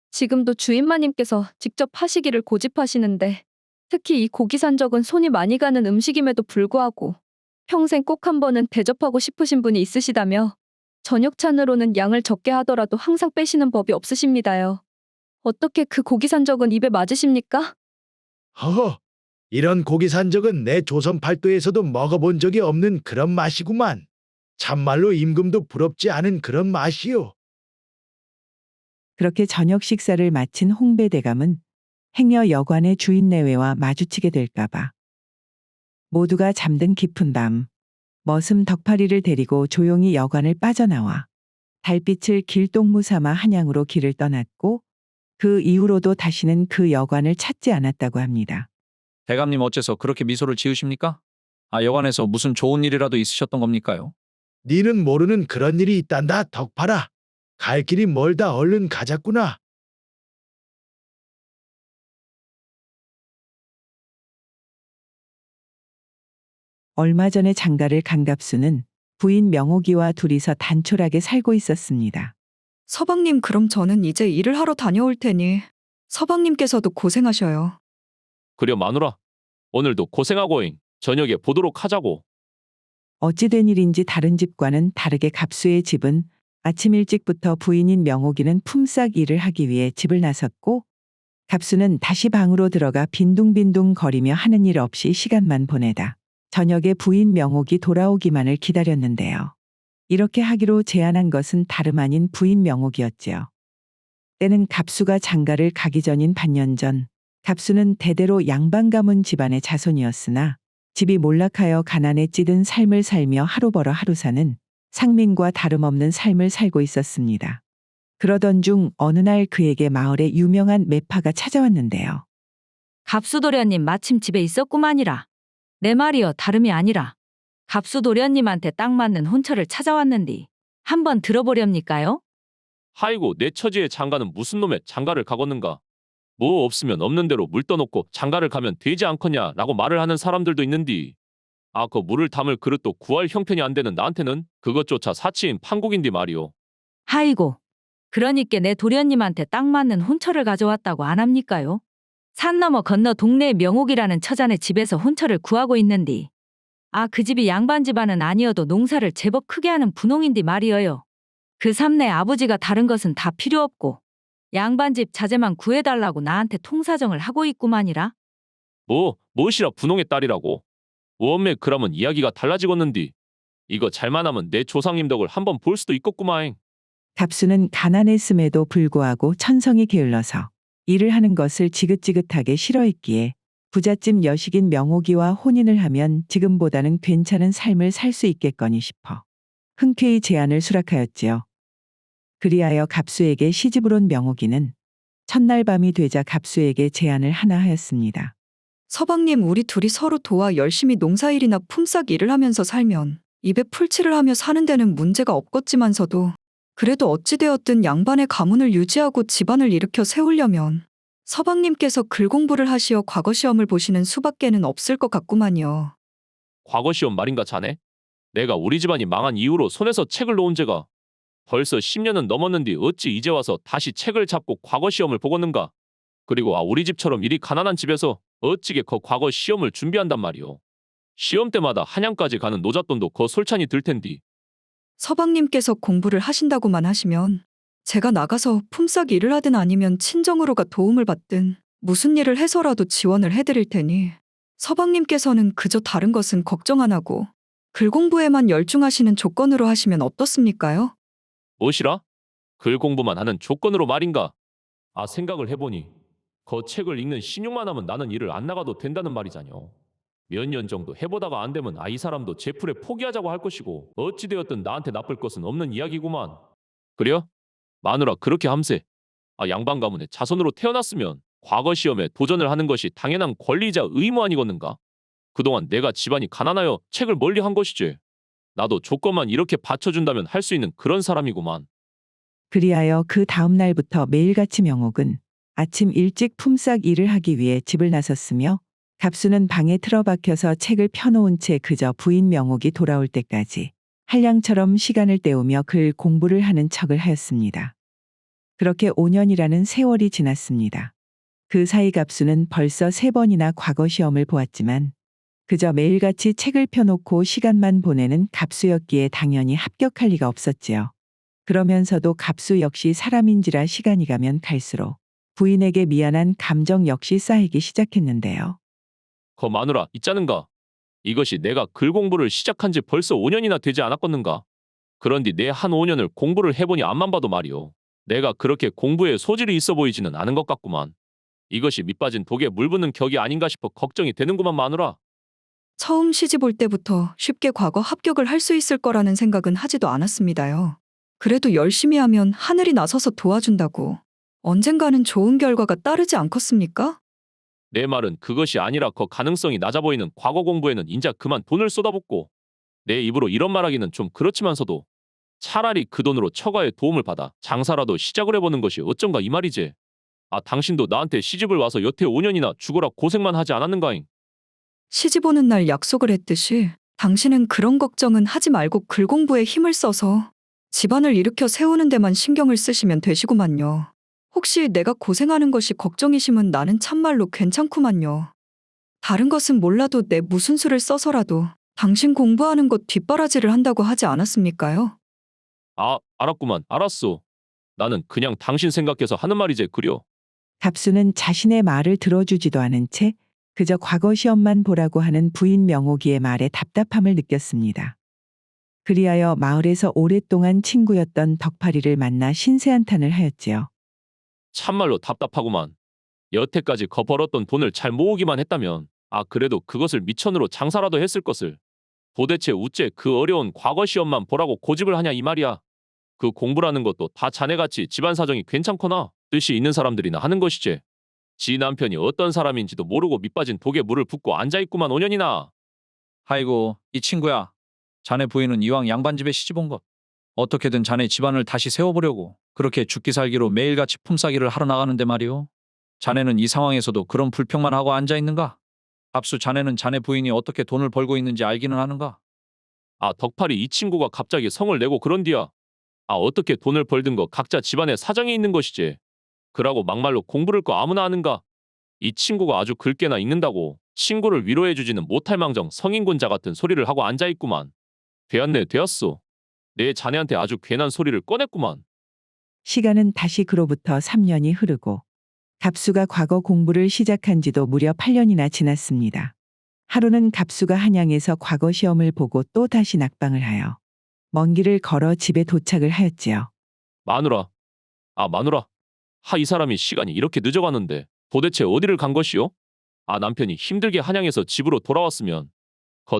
[SPEAKER 12] 지금도 주인 마님께서 직접 하시기를 고집하시는데 특히 이 고기산적은 손이 많이 가는 음식임에도 불구하고 평생 꼭 한 번은 대접하고 싶으신 분이 있으시다며 저녁찬으로는 양을 적게 하더라도 항상 빼시는 법이 없으십니다요. 어떻게 그 고기산적은 입에 맞으십니까?
[SPEAKER 9] 허허, 이런 고기 산적은 내 조선 팔도에서도 먹어본 적이 없는 그런 맛이구만. 참말로 임금도 부럽지 않은 그런 맛이요.
[SPEAKER 1] 그렇게 저녁 식사를 마친 홍배대감은 행여 여관의 주인 내외와 마주치게 될까봐 모두가 잠든 깊은 밤 머슴 덕파리를 데리고 조용히 여관을 빠져나와 달빛을 길동무 삼아 한양으로 길을 떠났고 그 이후로도 다시는 그 여관을 찾지 않았다고 합니다.
[SPEAKER 6] 대감님 어째서 그렇게 미소를 지으십니까? 아, 여관에서 무슨 좋은 일이라도 있으셨던 겁니까요?
[SPEAKER 9] 니는 모르는 그런 일이 있단다, 덕파라. 갈 길이 멀다, 얼른 가자꾸나.
[SPEAKER 1] 얼마 전에 장가를 간 갑수는 부인 명옥이와 둘이서 단촐하게 살고 있었습니다.
[SPEAKER 3] 서방님, 그럼 저는 이제 일을 하러 다녀올 테니 서방님께서도 고생하셔요.
[SPEAKER 2] 그려 마누라. 오늘도 고생하고잉. 저녁에 보도록 하자고.
[SPEAKER 1] 어찌된 일인지 다른 집과는 다르게 갑수의 집은 아침 일찍부터 부인인 명옥이는 품삯 일을 하기 위해 집을 나섰고 갑수는 다시 방으로 들어가 빈둥빈둥 거리며 하는 일 없이 시간만 보내다 저녁에 부인 명옥이 돌아오기만을 기다렸는데요. 이렇게 하기로 제안한 것은 다름 아닌 부인 명옥이었지요. 때는 갑수가 장가를 가기 전인 반년 전 갑수는 대대로 양반 가문 집안의 자손이었으나 집이 몰락하여 가난에 찌든 삶을 살며 하루 벌어 하루 사는 상민과 다름없는 삶을 살고 있었습니다. 그러던 중 어느 날 그에게 마을에 유명한 매파가 찾아왔는데요.
[SPEAKER 11] 갑수도련님 마침 집에 있었구만이라. 내 말이여 다름이 아니라 갑수도련님한테 딱 맞는 혼처를 찾아왔는디 한번 들어보렵니까요?
[SPEAKER 2] 하이고 내 처지의 장가는 무슨 놈의 장가를 가겠는가. 뭐 없으면 없는 대로 물 떠놓고 장가를 가면 되지 않겠냐라고 말을 하는 사람들도 있는디. 아, 그 물을 담을 그릇도 구할 형편이 안 되는 나한테는 그것조차 사치인 판국인디 말이오.
[SPEAKER 11] 하이고, 그러니께 내 도련님한테 딱 맞는 혼처를 가져왔다고 안 합니까요? 산 너머 건너 동네의 명옥이라는 처자네 집에서 혼처를 구하고 있는디. 아, 그 집이 양반 집안은 아니어도 농사를 제법 크게 하는 분홍인디 말이어요. 그 삼내 아버지가 다른 것은 다 필요 없고 양반집 자재만 구해달라고 나한테 통사정을 하고 있구만이라.
[SPEAKER 2] 무엇이라 분홍의 딸이라고. 원매 그러면 이야기가 달라지겠는디. 이거 잘만 하면 내 조상님 덕을 한번 볼 수도 있겠구마잉.
[SPEAKER 1] 갑수는 가난했음에도 불구하고 천성이 게을러서 일을 하는 것을 지긋지긋하게 싫어했기에 부잣집 여식인 명옥이와 혼인을 하면 지금보다는 괜찮은 삶을 살 수 있겠거니 싶어 흔쾌히 제안을 수락하였지요. 그리하여 갑수에게 시집을 온 명옥이는 첫날 밤이 되자 갑수에게 제안을 하나 하였습니다.
[SPEAKER 3] 서방님, 우리 둘이 서로 도와 열심히 농사일이나 품삯 일을 하면서 살면 입에 풀칠을 하며 사는 데는 문제가 없겠지만서도 그래도 어찌되었든 양반의 가문을 유지하고 집안을 일으켜 세우려면 서방님께서 글 공부를 하시어 과거 시험을 보시는 수밖에는 없을 것 같구만요.
[SPEAKER 2] 과거 시험 말인가 자네? 내가 우리 집안이 망한 이후로 손에서 책을 놓은 제가 벌써 10년은 넘었는데 어찌 이제 와서 다시 책을 잡고 과거 시험을 보겠는가? 그리고 우리 집처럼 일이 가난한 집에서 어찌게 그 과거 시험을 준비한단 말이오. 시험 때마다 한양까지 가는 노잣돈도 그 솔찬히 들 텐디.
[SPEAKER 3] 서방님께서 공부를 하신다고만 하시면 제가 나가서 품삯 일을 하든 아니면 친정으로가 도움을 받든 무슨 일을 해서라도 지원을 해드릴 테니 서방님께서는 그저 다른 것은 걱정 안 하고 글 공부에만 열중하시는 조건으로 하시면 어떻습니까요?
[SPEAKER 2] 무엇이라? 글 공부만 하는 조건으로 말인가? 아, 생각을 해보니 그 책을 읽는 신용만 하면 나는 일을 안 나가도 된다는 말이잖여. 몇 년 정도 해보다가 안 되면 이 사람도 제풀에 포기하자고 할 것이고 어찌되었든 나한테 나쁠 것은 없는 이야기구만. 그래요? 마누라 그렇게 함세. 양반 가문의 자손으로 태어났으면 과거 시험에 도전을 하는 것이 당연한 권리이자 의무 아니겠는가? 그동안 내가 집안이 가난하여 책을 멀리 한 것이지. 나도 조건만 이렇게 받쳐준다면 할 수 있는 그런 사람이구만.
[SPEAKER 1] 그리하여 그 다음 날부터 매일같이 명옥은 아침 일찍 품삯 일을 하기 위해 집을 나섰으며 갑수는 방에 틀어박혀서 책을 펴놓은 채 그저 부인 명옥이 돌아올 때까지 한량처럼 시간을 때우며 글 공부를 하는 척을 하였습니다. 그렇게 5년이라는 세월이 지났습니다. 그 사이 갑수는 벌써 3번이나 과거 시험을 보았지만 그저 매일같이 책을 펴놓고 시간만 보내는 갑수였기에 당연히 합격할 리가 없었지요. 그러면서도 갑수 역시 사람인지라 시간이 가면 갈수록 부인에게 미안한 감정 역시 쌓이기 시작했는데요.
[SPEAKER 2] 거 마누라 있자는가? 이것이 내가 글 공부를 시작한 지 벌써 5년이나 되지 않았겠는가? 그런디 내 한 5년을 공부를 해보니 앞만 봐도 말이오. 내가 그렇게 공부에 소질이 있어 보이지는 않은 것 같구만. 이것이 밑빠진 독에 물 붓는 격이 아닌가 싶어 걱정이 되는구만 마누라.
[SPEAKER 3] 처음 시집 올 때부터 쉽게 과거 합격을 할 수 있을 거라는 생각은 하지도 않았습니다요. 그래도 열심히 하면 하늘이 나서서 도와준다고 언젠가는 좋은 결과가 따르지 않겠습니까?
[SPEAKER 2] 내 말은 그것이 아니라 그 가능성이 낮아 보이는 과거 공부에는 인자 그만 돈을 쏟아붓고 내 입으로 이런 말하기는 좀 그렇지만서도 차라리 그 돈으로 처가의 도움을 받아 장사라도 시작을 해보는 것이 어쩐가 이 말이지. 아 당신도 나한테 시집을 와서 여태 5년이나 죽어라 고생만 하지 않았는가잉?
[SPEAKER 3] 시집 오는 날 약속을 했듯이 당신은 그런 걱정은 하지 말고 글 공부에 힘을 써서 집안을 일으켜 세우는 데만 신경을 쓰시면 되시구만요. 혹시 내가 고생하는 것이 걱정이시면 나는 참말로 괜찮구만요. 다른 것은 몰라도 내 무슨 수를 써서라도 당신 공부하는 것 뒷바라지를 한다고 하지 않았습니까요?
[SPEAKER 2] 아 알았구만 알았소. 나는 그냥 당신 생각해서 하는 말이제 그려.
[SPEAKER 1] 갑수는 자신의 말을 들어주지도 않은 채 그저 과거 시험만 보라고 하는 부인 명옥이의 말에 답답함을 느꼈습니다. 그리하여 마을에서 오랫동안 친구였던 덕파리를 만나 신세한탄을 하였지요.
[SPEAKER 2] 참말로 답답하구만. 여태까지 거 벌었던 돈을 잘 모으기만 했다면 그래도 그것을 미천으로 장사라도 했을 것을. 도대체 우째 그 어려운 과거 시험만 보라고 고집을 하냐 이 말이야. 그 공부라는 것도 다 자네같이 집안 사정이 괜찮거나 뜻이 있는 사람들이나 하는 것이지. 지 남편이 어떤 사람인지도 모르고 밑빠진 독에 물을 붓고 앉아있구만 5년이나.
[SPEAKER 6] 아이고, 이 친구야. 자네 부인은 이왕 양반집에 시집 온 것. 어떻게든 자네 집안을 다시 세워보려고 그렇게 죽기 살기로 매일같이 품삯일을 하러 나가는데 말이오. 자네는 이 상황에서도 그런 불평만 하고 앉아있는가? 압수 자네는 자네 부인이 어떻게 돈을 벌고 있는지 알기는 하는가?
[SPEAKER 2] 덕팔이 이 친구가 갑자기 성을 내고 그런디야. 어떻게 돈을 벌든 거 각자 집안에 사정이 있는 것이지. 그러고 막말로 공부를 거 아무나 하는가? 이 친구가 아주 긁게나 읽는다고 친구를 위로해주지는 못할 망정 성인군자 같은 소리를 하고 앉아있구만. 되었네 되었소. 내 자네한테 아주 괜한 소리를 꺼냈구만.
[SPEAKER 1] 시간은 다시 그로부터 3년이 흐르고 갑수가 과거 공부를 시작한 지도 무려 8년이나 지났습니다. 하루는 갑수가 한양에서 과거 시험을 보고 또 다시 낙방을 하여 먼 길을 걸어 집에 도착을 하였지요.
[SPEAKER 2] 마누라. 마누라. 이 사람이 시간이 이렇게 늦어가는데 도대체 어디를 간 것이오? 남편이 힘들게 한양에서 집으로 돌아왔으면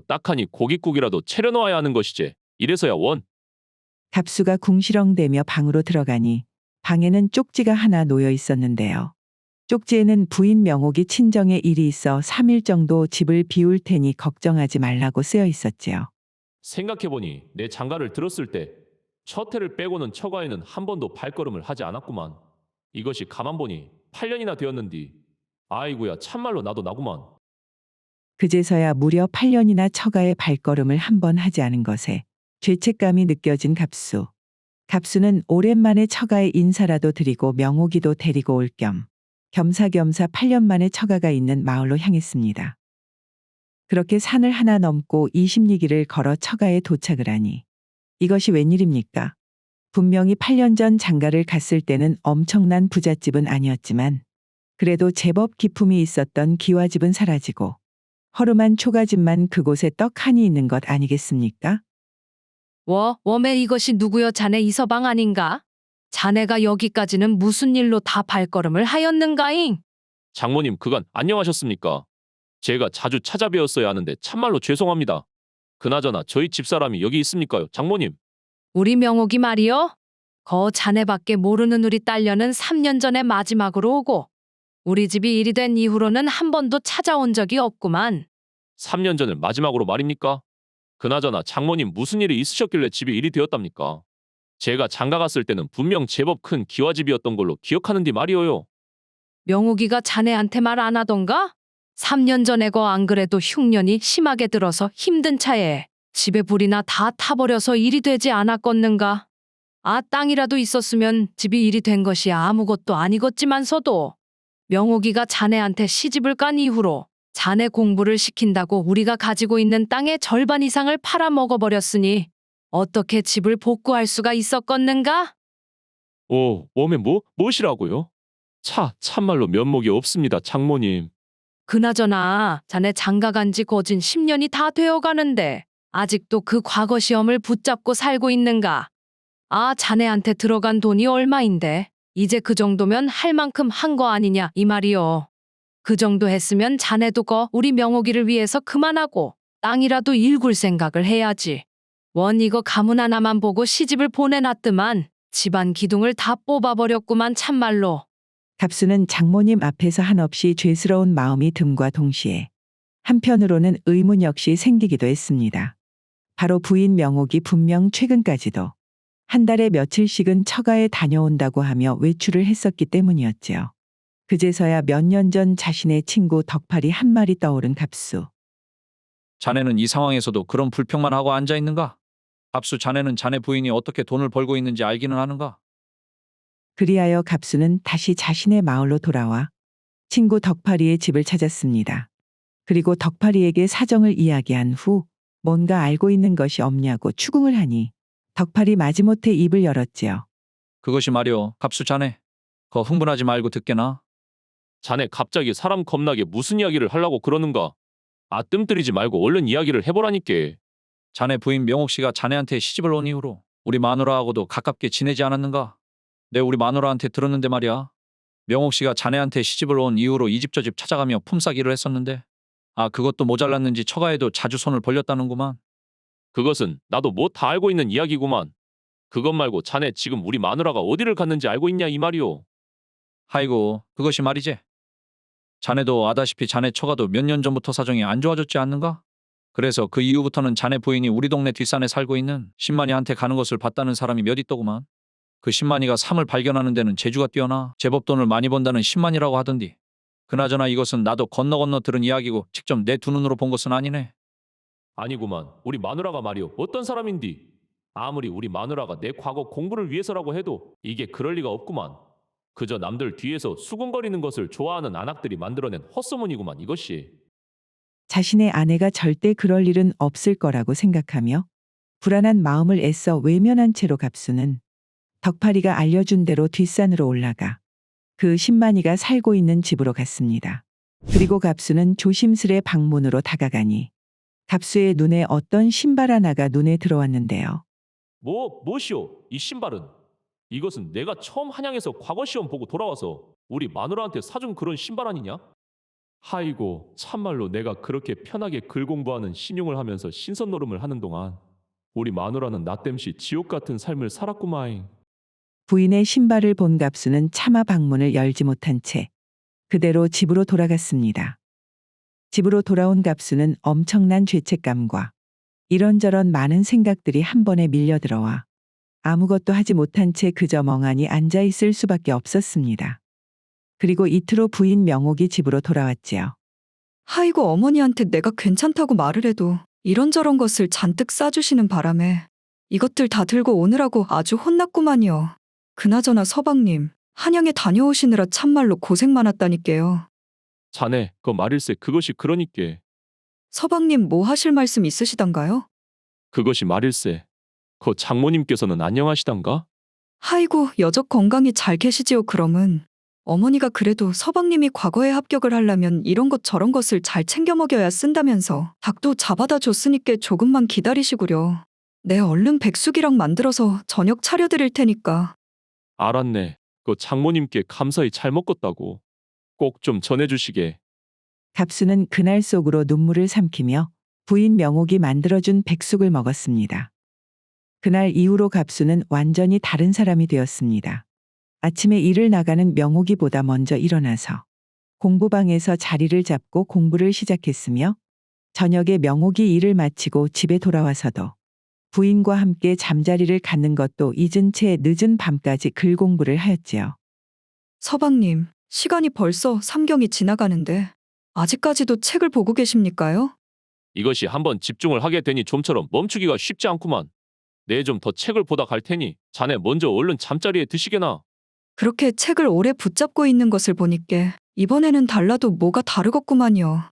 [SPEAKER 2] 딱하니 고깃국이라도 차려놓아야 하는 것이지. 이래서야 원.
[SPEAKER 1] 갑수가 궁시렁대며 방으로 들어가니 방에는 쪽지가 하나 놓여 있었는데요. 쪽지에는 부인 명옥이 친정에 일이 있어 3일 정도 집을 비울 테니 걱정하지 말라고 쓰여 있었지요.
[SPEAKER 2] 생각해보니 내 장가를 들었을 때 첫 해를 빼고는 처가에는 한 번도 발걸음을 하지 않았구만. 이것이 가만 보니 8년이나 되었는디. 아이고야 참말로 나도 나구만.
[SPEAKER 1] 그제서야 무려 8년이나 처가에 발걸음을 한 번 하지 않은 것에 죄책감이 느껴진 갑수. 갑수는 오랜만에 처가에 인사라도 드리고 명옥이도 데리고 올 겸 겸사겸사 8년 만에 처가가 있는 마을로 향했습니다. 그렇게 산을 하나 넘고 20리길을 걸어 처가에 도착을 하니 이것이 웬일입니까? 분명히 8년 전 장가를 갔을 때는 엄청난 부잣집은 아니었지만 그래도 제법 기품이 있었던 기와집은 사라지고 허름한 초가집만 그곳에 떡하니 있는 것 아니겠습니까?
[SPEAKER 13] 웜에 이것이 누구여 자네 이서방 아닌가? 자네가 여기까지는 무슨 일로 다 발걸음을 하였는가잉?
[SPEAKER 2] 장모님 그간 안녕하셨습니까? 제가 자주 찾아뵈었어야 하는데 참말로 죄송합니다. 그나저나 저희 집사람이 여기 있습니까요, 장모님?
[SPEAKER 13] 우리 명옥이 말이여? 자네밖에 모르는 우리 딸녀는 3년 전에 마지막으로 오고 우리 집이 일이 된 이후로는 한 번도 찾아온 적이 없구만.
[SPEAKER 2] 3년 전을 마지막으로 말입니까? 그나저나 장모님 무슨 일이 있으셨길래 집에 일이 되었답니까? 제가 장가 갔을 때는 분명 제법 큰 기와집이었던 걸로 기억하는데 말이오요.
[SPEAKER 13] 명옥이가 자네한테 말 안 하던가? 3년 전에 거 안 그래도 흉년이 심하게 들어서 힘든 차에 집에 불이나 다 타버려서 일이 되지 않았겠는가? 아, 땅이라도 있었으면 집이 일이 된 것이 아무것도 아니겠지만서도 명옥이가 자네한테 시집을 간 이후로 자네 공부를 시킨다고 우리가 가지고 있는 땅의 절반 이상을 팔아먹어버렸으니 어떻게 집을 복구할 수가 있었겠는가?
[SPEAKER 2] 오, 웜에 무엇이라고요? 참말로 면목이 없습니다, 장모님.
[SPEAKER 13] 그나저나 자네 장가 간 지 거진 10년이 다 되어가는데 아직도 그 과거 시험을 붙잡고 살고 있는가? 아, 자네한테 들어간 돈이 얼마인데 이제 그 정도면 할 만큼 한 거 아니냐 이 말이요. 그 정도 했으면 자네도 우리 명옥이를 위해서 그만하고 땅이라도 일굴 생각을 해야지. 원 이거 가문 하나만 보고 시집을 보내놨더만 집안 기둥을 다 뽑아버렸구만 참말로.
[SPEAKER 1] 갑수는 장모님 앞에서 한없이 죄스러운 마음이 듦과 동시에 한편으로는 의문 역시 생기기도 했습니다. 바로 부인 명옥이 분명 최근까지도 한 달에 며칠씩은 처가에 다녀온다고 하며 외출을 했었기 때문이었지요. 그제서야 몇 년 전 자신의 친구 덕팔이 한 말이 떠오른 갑수.
[SPEAKER 6] 자네는 이 상황에서도 그런 불평만 하고 앉아 있는가? 갑수, 자네는 자네 부인이 어떻게 돈을 벌고 있는지 알기는 하는가?
[SPEAKER 1] 그리하여 갑수는 다시 자신의 마을로 돌아와 친구 덕팔이의 집을 찾았습니다. 그리고 덕팔이에게 사정을 이야기한 후 뭔가 알고 있는 것이 없냐고 추궁을 하니 덕팔이 마지못해 입을 열었지요.
[SPEAKER 6] 그것이 말이오, 갑수 자네. 흥분하지 말고 듣게나.
[SPEAKER 2] 자네 갑자기 사람 겁나게 무슨 이야기를 하려고 그러는가? 아, 뜸들이지 말고 얼른 이야기를 해보라니께.
[SPEAKER 6] 자네 부인 명옥 씨가 자네한테 시집을 온 이후로 우리 마누라하고도 가깝게 지내지 않았는가? 내 우리 마누라한테 들었는데 말이야. 명옥 씨가 자네한테 시집을 온 이후로 이 집 저 집 찾아가며 품삯일을 했었는데 아, 그것도 모자랐는지 처가에도 자주 손을 벌렸다는구만.
[SPEAKER 2] 그것은 나도 뭐 다 알고 있는 이야기구만. 그것 말고 자네 지금 우리 마누라가 어디를 갔는지 알고 있냐 이 말이오.
[SPEAKER 6] 아이고, 그것이 말이지. 자네도 아다시피 자네 처가도 몇 년 전부터 사정이 안 좋아졌지 않는가? 그래서 그 이후부터는 자네 부인이 우리 동네 뒷산에 살고 있는 신만이한테 가는 것을 봤다는 사람이 몇 있더구만. 그 신만이가 삶을 발견하는 데는 재주가 뛰어나 제법 돈을 많이 번다는 신만이라고 하던디. 그나저나 이것은 나도 건너 들은 이야기고 직접 내 두 눈으로 본 것은 아니네.
[SPEAKER 2] 아니구만. 우리 마누라가 말이오. 어떤 사람인디? 아무리 우리 마누라가 내 과거 공부를 위해서라고 해도 이게 그럴 리가 없구만. 그저 남들 뒤에서 수군거리는 것을 좋아하는 안악들이 만들어낸 헛소문이구만 이것이.
[SPEAKER 1] 자신의 아내가 절대 그럴 일은 없을 거라고 생각하며 불안한 마음을 애써 외면한 채로 갑수는 덕팔이가 알려준 대로 뒷산으로 올라가 그 신만이가 살고 있는 집으로 갔습니다. 그리고 갑수는 조심스레 방문으로 다가가니 갑수의 눈에 어떤 신발 하나가 눈에 들어왔는데요.
[SPEAKER 2] 무엇이오? 이 신발은? 이것은 내가 처음 한양에서 과거 시험 보고 돌아와서 우리 마누라한테 사준 그런 신발 아니냐? 하이고, 참말로 내가 그렇게 편하게 글 공부하는 신용을 하면서 신선 노름을 하는 동안 우리 마누라는 나 땜시 지옥 같은 삶을 살았구마잉.
[SPEAKER 1] 부인의 신발을 본 갑수는 차마 방문을 열지 못한 채 그대로 집으로 돌아갔습니다. 집으로 돌아온 갑수는 엄청난 죄책감과 이런저런 많은 생각들이 한 번에 밀려들어와 아무것도 하지 못한 채 그저 멍하니 앉아 있을 수밖에 없었습니다. 그리고 이틀 후 부인 명옥이 집으로 돌아왔지요.
[SPEAKER 3] 아이고, 어머니한테 내가 괜찮다고 말을 해도 이런저런 것을 잔뜩 싸주시는 바람에 이것들 다 들고 오느라고 아주 혼났구만요. 그나저나 서방님, 한양에 다녀오시느라 참말로 고생 많았다니까요.
[SPEAKER 2] 자네, 그 말일세 그것이 그러니께.
[SPEAKER 3] 서방님 뭐 하실 말씀 있으시단가요?
[SPEAKER 2] 그것이 말일세. 그 장모님께서는 안녕하시단가?
[SPEAKER 3] 아이고, 여적 건강히 잘 계시지요 그럼은. 어머니가 그래도 서방님이 과거에 합격을 하려면 이런 것 저런 것을 잘 챙겨 먹여야 쓴다면서 닭도 잡아다 줬으니까 조금만 기다리시구려. 내 얼른 백숙이랑 만들어서 저녁 차려드릴 테니까.
[SPEAKER 2] 알았네. 그 장모님께 감사히 잘 먹었다고. 꼭 좀 전해주시게.
[SPEAKER 1] 갑수는 그날 속으로 눈물을 삼키며 부인 명옥이 만들어준 백숙을 먹었습니다. 그날 이후로 갑수는 완전히 다른 사람이 되었습니다. 아침에 일을 나가는 명옥이보다 먼저 일어나서 공부방에서 자리를 잡고 공부를 시작했으며 저녁에 명옥이 일을 마치고 집에 돌아와서도 부인과 함께 잠자리를 갖는 것도 잊은 채 늦은 밤까지 글 공부를 하였지요.
[SPEAKER 3] 서방님, 시간이 벌써 삼경이 지나가는데 아직까지도 책을 보고 계십니까요?
[SPEAKER 2] 이것이 한번 집중을 하게 되니 좀처럼 멈추기가 쉽지 않구만. 내 좀 더 책을 보다 갈 테니 자네 먼저 얼른 잠자리에 드시게나.
[SPEAKER 3] 그렇게 책을 오래 붙잡고 있는 것을 보니께 이번에는 달라도 뭐가 다르겠구만요.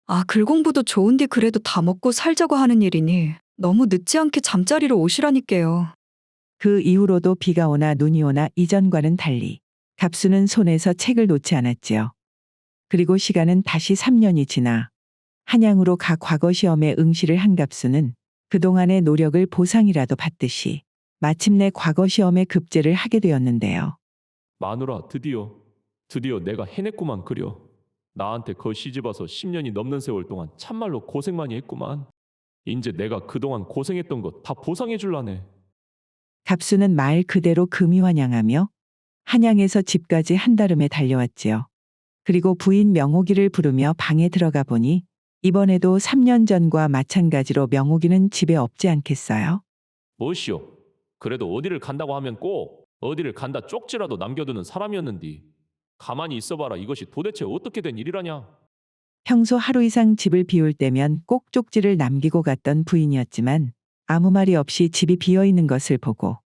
[SPEAKER 3] 아, 글 공부도 좋은데 그래도 다 먹고 살자고 하는 일이니 너무 늦지 않게 잠자리로 오시라니까요.
[SPEAKER 1] 그 이후로도 비가 오나 눈이 오나 이전과는 달리 갑수는 손에서 책을 놓지 않았지요. 그리고 시간은 다시 3년이 지나 한양으로 가 과거 시험에 응시를 한 갑수는 그동안의 노력을 보상이라도 받듯이 마침내 과거 시험에 급제를 하게 되었는데요.
[SPEAKER 2] 마누라, 드디어 내가 해냈구만 그려. 나한테 거 시집와서 10년이 넘는 세월 동안 참말로 고생 많이 했구만. 인제 내가 그동안 고생했던 거 다 보상해 줄라네.
[SPEAKER 1] 갑수는 말 그대로 금이환양하며 한양에서 집까지 한달음에 달려왔지요. 그리고 부인 명옥이를 부르며 방에 들어가 보니 이번에도 3년 전과 마찬가지로 명옥이는 집에 없지 않겠어요?
[SPEAKER 2] 뭐시오? 그래도 어디를 간다고 하면 꼭 어디를 간다 쪽지라도 남겨두는 사람이었는디. 가만히 있어봐라. 이것이 도대체 어떻게 된 일이라냐?
[SPEAKER 1] 평소 하루 이상 집을 비울 때면 꼭 쪽지를 남기고 갔던 부인이었지만 아무 말이 없이 집이 비어 있는 것을 보고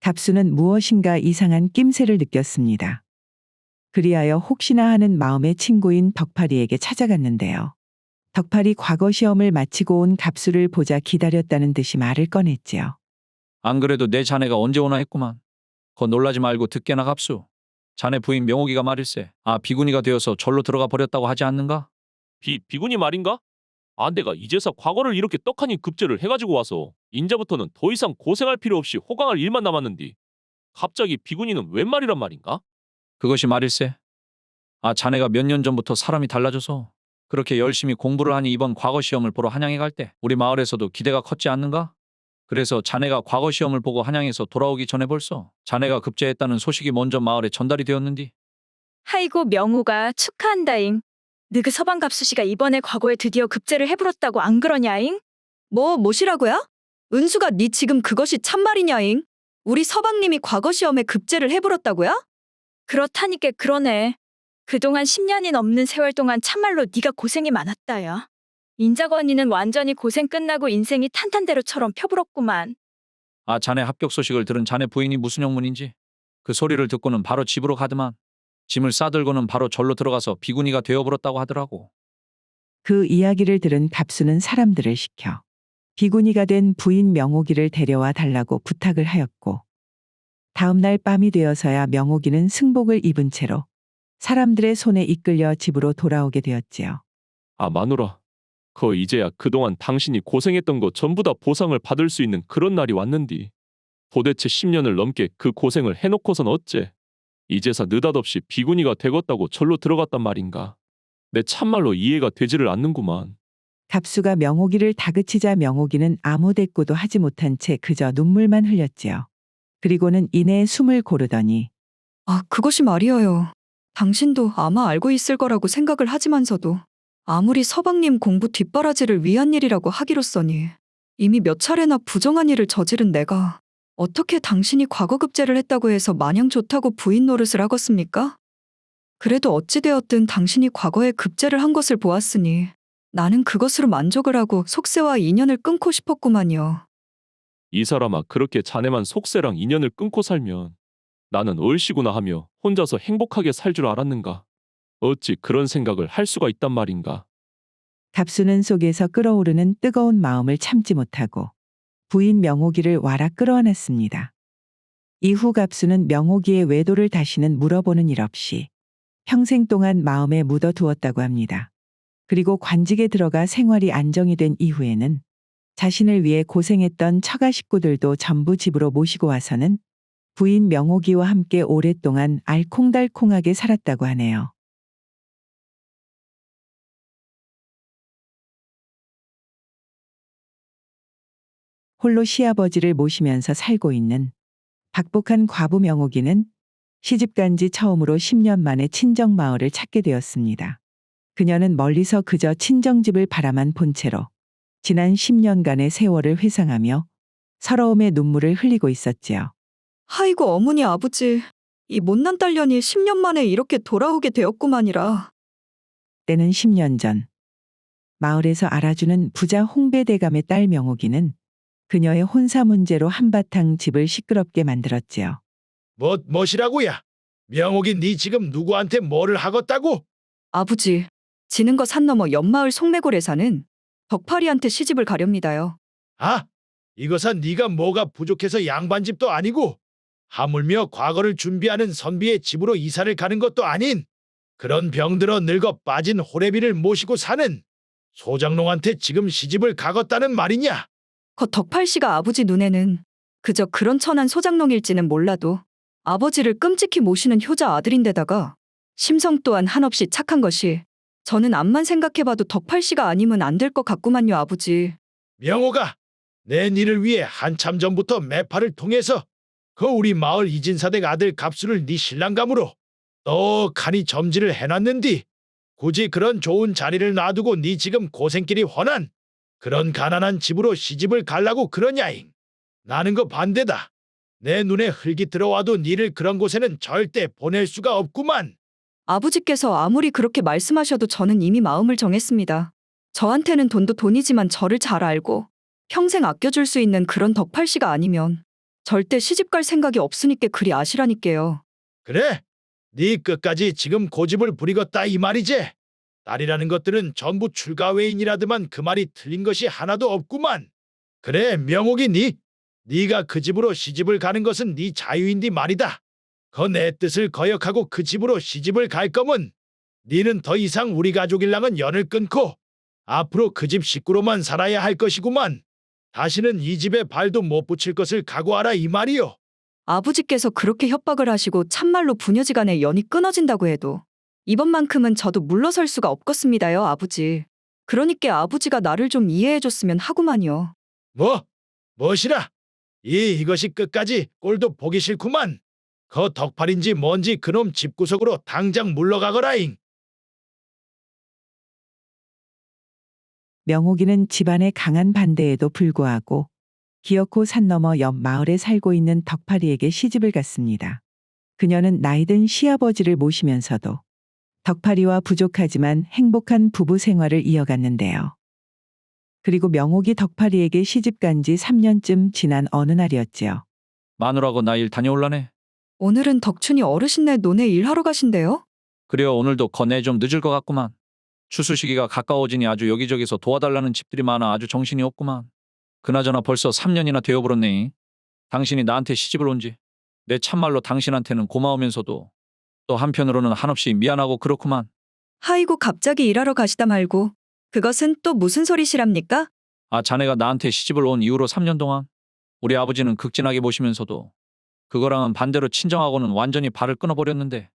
[SPEAKER 1] 갑수는 무엇인가 이상한 낌새를 느꼈습니다. 그리하여 혹시나 하는 마음의 친구인 덕파리에게 찾아갔는데요. 덕파리 과거 시험을 마치고 온 갑수를 보자 기다렸다는 듯이 말을 꺼냈지요.
[SPEAKER 6] 안 그래도 내 자네가 언제 오나 했구만. 거 놀라지 말고 듣게나 갑수. 자네 부인 명옥이가 말일세. 아, 비구니가 되어서 절로 들어가 버렸다고 하지 않는가?
[SPEAKER 2] 비군이 말인가? 아, 내가 이제서 과거를 이렇게 떡하니 급제를 해가지고 와서 인자부터는 더 이상 고생할 필요 없이 호강할 일만 남았는디. 갑자기 비군이는 웬 말이란 말인가?
[SPEAKER 6] 그것이 말일세. 아, 자네가 몇 년 전부터 사람이 달라져서 그렇게 열심히 공부를 하니 이번 과거 시험을 보러 한양에 갈 때 우리 마을에서도 기대가 컸지 않는가? 그래서 자네가 과거 시험을 보고 한양에서 돌아오기 전에 벌써 자네가 급제했다는 소식이 먼저 마을에 전달이 되었는디.
[SPEAKER 14] 하이고 명호가 축하한다잉. 느그 서방갑수씨가 이번에 과거에 드디어 급제를 해불었다고 안 그러냐잉?
[SPEAKER 3] 뭐시라고요? 은수가 네 지금 그것이 참말이냐잉? 우리 서방님이 과거 시험에 급제를 해불었다고요?
[SPEAKER 14] 그렇다니까 그러네. 그동안 10년이 넘는 세월 동안 참말로 네가 고생이 많았다야. 인자거 언니는 완전히 고생 끝나고 인생이 탄탄대로처럼 펴불었구만.
[SPEAKER 6] 아, 자네 합격 소식을 들은 자네 부인이 무슨 형문인지 그 소리를 듣고는 바로 집으로 가더만. 짐을 싸들고는 바로 절로 들어가서 비구니가 되어버렸다고 하더라고.
[SPEAKER 1] 그 이야기를 들은 갑수는 사람들을 시켜 비구니가 된 부인 명옥이를 데려와 달라고 부탁을 하였고 다음 날 밤이 되어서야 명옥이는 승복을 입은 채로 사람들의 손에 이끌려 집으로 돌아오게 되었지요.
[SPEAKER 2] 아, 마누라. 이제야 그동안 당신이 고생했던 거 전부 다 보상을 받을 수 있는 그런 날이 왔는디. 도대체 10년을 넘게 그 고생을 해놓고선 어째 이제서 느닷없이 비구니가 되겠다고 절로 들어갔단 말인가. 내 참말로 이해가 되지를 않는구만.
[SPEAKER 1] 갑수가 명옥이를 다그치자 명옥이는 아무 대꾸도 하지 못한 채 그저 눈물만 흘렸지요. 그리고는 이내에 숨을 고르더니
[SPEAKER 3] 아, 그것이 말이어요. 당신도 아마 알고 있을 거라고 생각을 하지만서도 아무리 서방님 공부 뒷바라지를 위한 일이라고 하기로써니 이미 몇 차례나 부정한 일을 저지른 내가 어떻게 당신이 과거 급제를 했다고 해서 마냥 좋다고 부인 노릇을 하겠습니까? 그래도 어찌되었든 당신이 과거에 급제를 한 것을 보았으니 나는 그것으로 만족을 하고 속세와 인연을 끊고 싶었구만요.
[SPEAKER 2] 이 사람아, 그렇게 자네만 속세랑 인연을 끊고 살면 나는 얼씨구나 하며 혼자서 행복하게 살 줄 알았는가. 어찌 그런 생각을 할 수가 있단 말인가.
[SPEAKER 1] 갑수는 속에서 끓어오르는 뜨거운 마음을 참지 못하고 부인 명옥이를 와라 끌어안았습니다. 이후 갑수는 명옥이의 외도를 다시는 물어보는 일 없이 평생 동안 마음에 묻어두었다고 합니다. 그리고 관직에 들어가 생활이 안정이 된 이후에는 자신을 위해 고생했던 처가 식구들도 전부 집으로 모시고 와서는 부인 명옥이와 함께 오랫동안 알콩달콩하게 살았다고 하네요. 홀로 시아버지를 모시면서 살고 있는 박복한 과부 명옥이는 시집간 지 처음으로 10년 만에 친정 마을을 찾게 되었습니다. 그녀는 멀리서 그저 친정집을 바라만 본 채로 지난 10년간의 세월을 회상하며 서러움의 눈물을 흘리고 있었지요.
[SPEAKER 3] 아이고 어머니 아버지, 이 못난 딸년이 10년 만에 이렇게 돌아오게 되었구만이라.
[SPEAKER 1] 때는 10년 전 마을에서 알아주는 부자 홍배대감의 딸 명옥이는 그녀의 혼사 문제로 한바탕 집을 시끄럽게 만들었지요.
[SPEAKER 9] 뭐시라고야? 명옥이 네 지금 누구한테 뭐를 하겠다고?
[SPEAKER 3] 아버지, 지는 거 산 넘어 옆마을 송매골에 사는 덕파리한테 시집을 가렵니다요.
[SPEAKER 9] 아, 이거사 네가 뭐가 부족해서 양반집도 아니고 하물며 과거를 준비하는 선비의 집으로 이사를 가는 것도 아닌 그런 병들어 늙어 빠진 호래비를 모시고 사는 소장농한테 지금 시집을 가겠다는 말이냐?
[SPEAKER 3] 거 덕팔씨가 아버지 눈에는 그저 그런 천한 소장농일지는 몰라도 아버지를 끔찍히 모시는 효자 아들인데다가 심성 또한 한없이 착한 것이 저는 암만 생각해봐도 덕팔씨가 아니면 안 될 것 같구만요 아버지.
[SPEAKER 9] 명호가 내 니를 위해 한참 전부터 매파를 통해서 그 우리 마을 이진사댁 아들 갑수를 네 신랑감으로 떡하니 점지를 해놨는디 굳이 그런 좋은 자리를 놔두고 네 지금 고생길이 훤한 그런 가난한 집으로 시집을 갈라고 그러냐잉. 나는 거 반대다. 내 눈에 흙이 들어와도 니를 그런 곳에는 절대 보낼 수가 없구만.
[SPEAKER 3] 아버지께서 아무리 그렇게 말씀하셔도 저는 이미 마음을 정했습니다. 저한테는 돈도 돈이지만 저를 잘 알고 평생 아껴줄 수 있는 그런 덕팔씨가 아니면 절대 시집갈 생각이 없으니까 그리 아시라니까요.
[SPEAKER 9] 그래? 네 끝까지 지금 고집을 부리겠다 이 말이지? 딸이라는 것들은 전부 출가 외인이라더만 그 말이 틀린 것이 하나도 없구만. 그래 명옥이 네가 그 집으로 시집을 가는 것은 네 자유인디 말이다. 그 내 뜻을 거역하고 그 집으로 시집을 갈 거면 니는 더 이상 우리 가족일랑은 연을 끊고 앞으로 그 집 식구로만 살아야 할 것이구만. 다시는 이 집에 발도 못 붙일 것을 각오하라 이 말이요.
[SPEAKER 3] 아버지께서 그렇게 협박을 하시고 참말로 부녀지간의 연이 끊어진다고 해도 이번만큼은 저도 물러설 수가 없겠습니다요 아버지. 그러니까 아버지가 나를 좀 이해해줬으면 하구만요.
[SPEAKER 9] 뭐시라? 이것이 끝까지 꼴도 보기 싫구만. 그 덕팔인지 뭔지 그놈 집구석으로 당장 물러가거라잉.
[SPEAKER 1] 명옥이는 집안의 강한 반대에도 불구하고 기어코 산 너머 옆 마을에 살고 있는 덕파리에게 시집을 갔습니다. 그녀는 나이든 시아버지를 모시면서도 덕파리와 부족하지만 행복한 부부 생활을 이어갔는데요. 그리고 명옥이 덕파리에게 시집간 지 3년쯤 지난 어느 날이었지요.
[SPEAKER 6] 마누라고 나 일 다녀올라네.
[SPEAKER 3] 오늘은 덕춘이 어르신네 논에 일하러 가신대요?
[SPEAKER 6] 그래요 오늘도 거내 좀 늦을 것 같구만. 추수 시기가 가까워지니 아주 여기저기서 도와달라는 집들이 많아 아주 정신이 없구만. 그나저나 벌써 3년이나 되어버렸네. 당신이 나한테 시집을 온지. 내 참말로 당신한테는 고마우면서도 또 한편으로는 한없이 미안하고 그렇구만.
[SPEAKER 3] 아이고 갑자기 일하러 가시다 말고 그것은 또 무슨 소리시랍니까?
[SPEAKER 6] 아 자네가 나한테 시집을 온 이후로 3년 동안 우리 아버지는 극진하게 보시면서도 그거랑은 반대로 친정하고는 완전히 발을 끊어버렸는데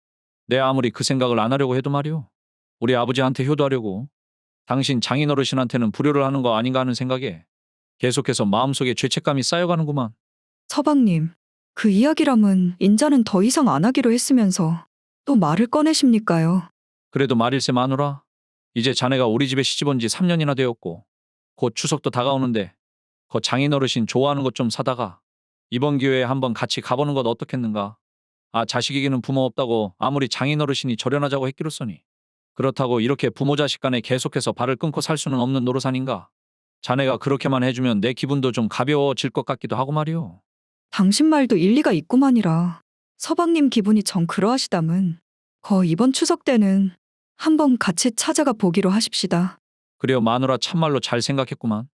[SPEAKER 6] 내 아무리 그 생각을 안 하려고 해도 말이오. 우리 아버지한테 효도하려고 당신 장인어르신한테는 불효를 하는 거 아닌가 하는 생각에 계속해서 마음속에 죄책감이 쌓여가는구만.
[SPEAKER 3] 서방님, 그 이야기라면 인자는 더 이상 안 하기로 했으면서 또 말을 꺼내십니까요?
[SPEAKER 6] 그래도 말일세 마누라. 이제 자네가 우리 집에 시집 온 지 3년이나 되었고 곧 추석도 다가오는데 그 장인어르신 좋아하는 것 좀 사다가 이번 기회에 한번 같이 가보는 것 어떻겠는가. 아 자식에게는 부모 없다고 아무리 장인어르신이 절연하자고 했기로써니 그렇다고 이렇게 부모 자식 간에 계속해서 발을 끊고 살 수는 없는 노릇 아닌가. 자네가 그렇게만 해주면 내 기분도 좀 가벼워질 것 같기도 하고 말이오.
[SPEAKER 3] 당신 말도 일리가 있구만이라. 서방님 기분이 정 그러하시다면 이번 추석 때는 한번 같이 찾아가 보기로 하십시다.
[SPEAKER 6] 그래요 마누라 참말로 잘 생각했구만.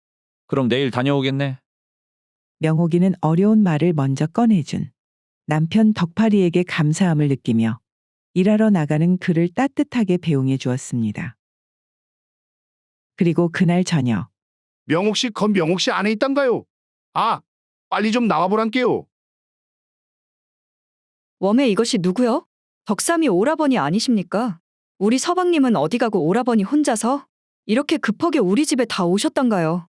[SPEAKER 6] 그럼 내일 다녀오겠네.
[SPEAKER 1] 명옥이는 어려운 말을 먼저 꺼내준 남편 덕파리에게 감사함을 느끼며 일하러 나가는 그를 따뜻하게 배웅해 주었습니다. 그리고 그날 저녁
[SPEAKER 15] 명옥씨 명옥씨 안에 있단가요? 아, 빨리 좀 나와보란께요.
[SPEAKER 3] 웜에 이것이 누구요? 덕삼이 오라버니 아니십니까? 우리 서방님은 어디 가고 오라버니 혼자서 이렇게 급하게 우리 집에 다 오셨단가요?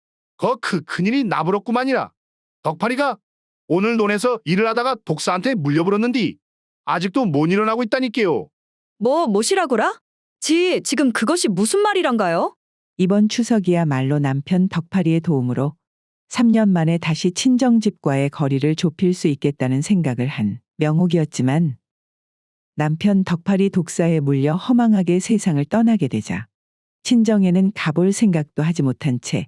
[SPEAKER 15] 큰일이 나불었구만이라. 덕파리가 오늘 논에서 일을 하다가 독사한테 물려버렸는디 아직도 못 일어나고 있다니께요.
[SPEAKER 3] 뭐시라고라? 지금 그것이 무슨 말이란가요?
[SPEAKER 1] 이번 추석이야말로 남편 덕팔이의 도움으로 3년 만에 다시 친정집과의 거리를 좁힐 수 있겠다는 생각을 한 명옥이었지만 남편 덕팔이 독사에 물려 허망하게 세상을 떠나게 되자 친정에는 가볼 생각도 하지 못한 채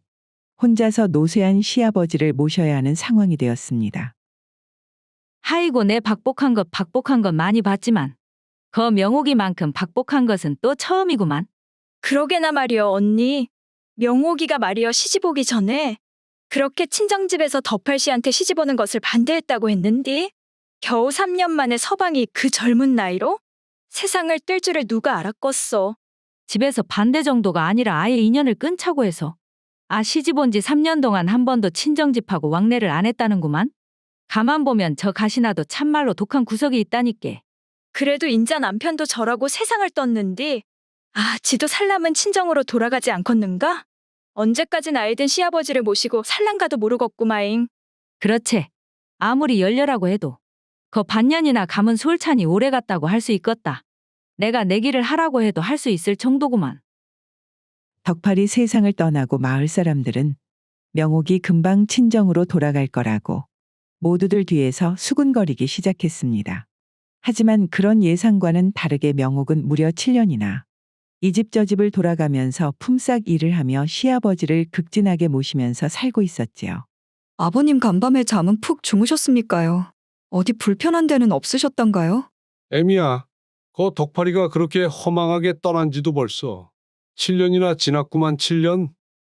[SPEAKER 1] 혼자서 노쇠한 시아버지를 모셔야 하는 상황이 되었습니다.
[SPEAKER 11] 하이고 내 박복한 것 많이 봤지만 거 명옥이만큼 박복한 것은 또 처음이구만.
[SPEAKER 14] 그러게나 말이여 언니. 명옥이가 말이여 시집 오기 전에 그렇게 친정집에서 덕팔 씨한테 시집 오는 것을 반대했다고 했는디 겨우 3년 만에 서방이 그 젊은 나이로 세상을 뜰 줄을 누가 알았겠어.
[SPEAKER 11] 집에서 반대 정도가 아니라 아예 인연을 끊자고 해서 시집 온 지 3년 동안 한 번도 친정집하고 왕래를 안 했다는구만. 가만 보면 저 가시나도 참말로 독한 구석이 있다니께.
[SPEAKER 14] 그래도 인자 남편도 저라고 세상을 떴는디 지도 살람은 친정으로 돌아가지 않겠는가? 언제까지 나이든 시아버지를 모시고 살랑가도 모르겠구마잉.
[SPEAKER 11] 그렇지. 아무리 열려라고 해도 거 반년이나 감은 솔찬히 오래 갔다고 할 수 있겠다. 내가 내 길을 하라고 해도 할 수 있을 정도구만.
[SPEAKER 1] 덕팔이 세상을 떠나고 마을 사람들은 명옥이 금방 친정으로 돌아갈 거라고 모두들 뒤에서 수군거리기 시작했습니다. 하지만 그런 예상과는 다르게 명옥은 무려 7년이나 이 집 저 집을 돌아가면서 품삯 일을 하며 시아버지를 극진하게 모시면서 살고 있었지요.
[SPEAKER 3] 아버님 간밤에 잠은 푹 주무셨습니까요? 어디 불편한 데는 없으셨던가요?
[SPEAKER 4] 애미야, 거 덕팔이가 그렇게 허망하게 떠난 지도 벌써 7년이나 지났구만. 7년?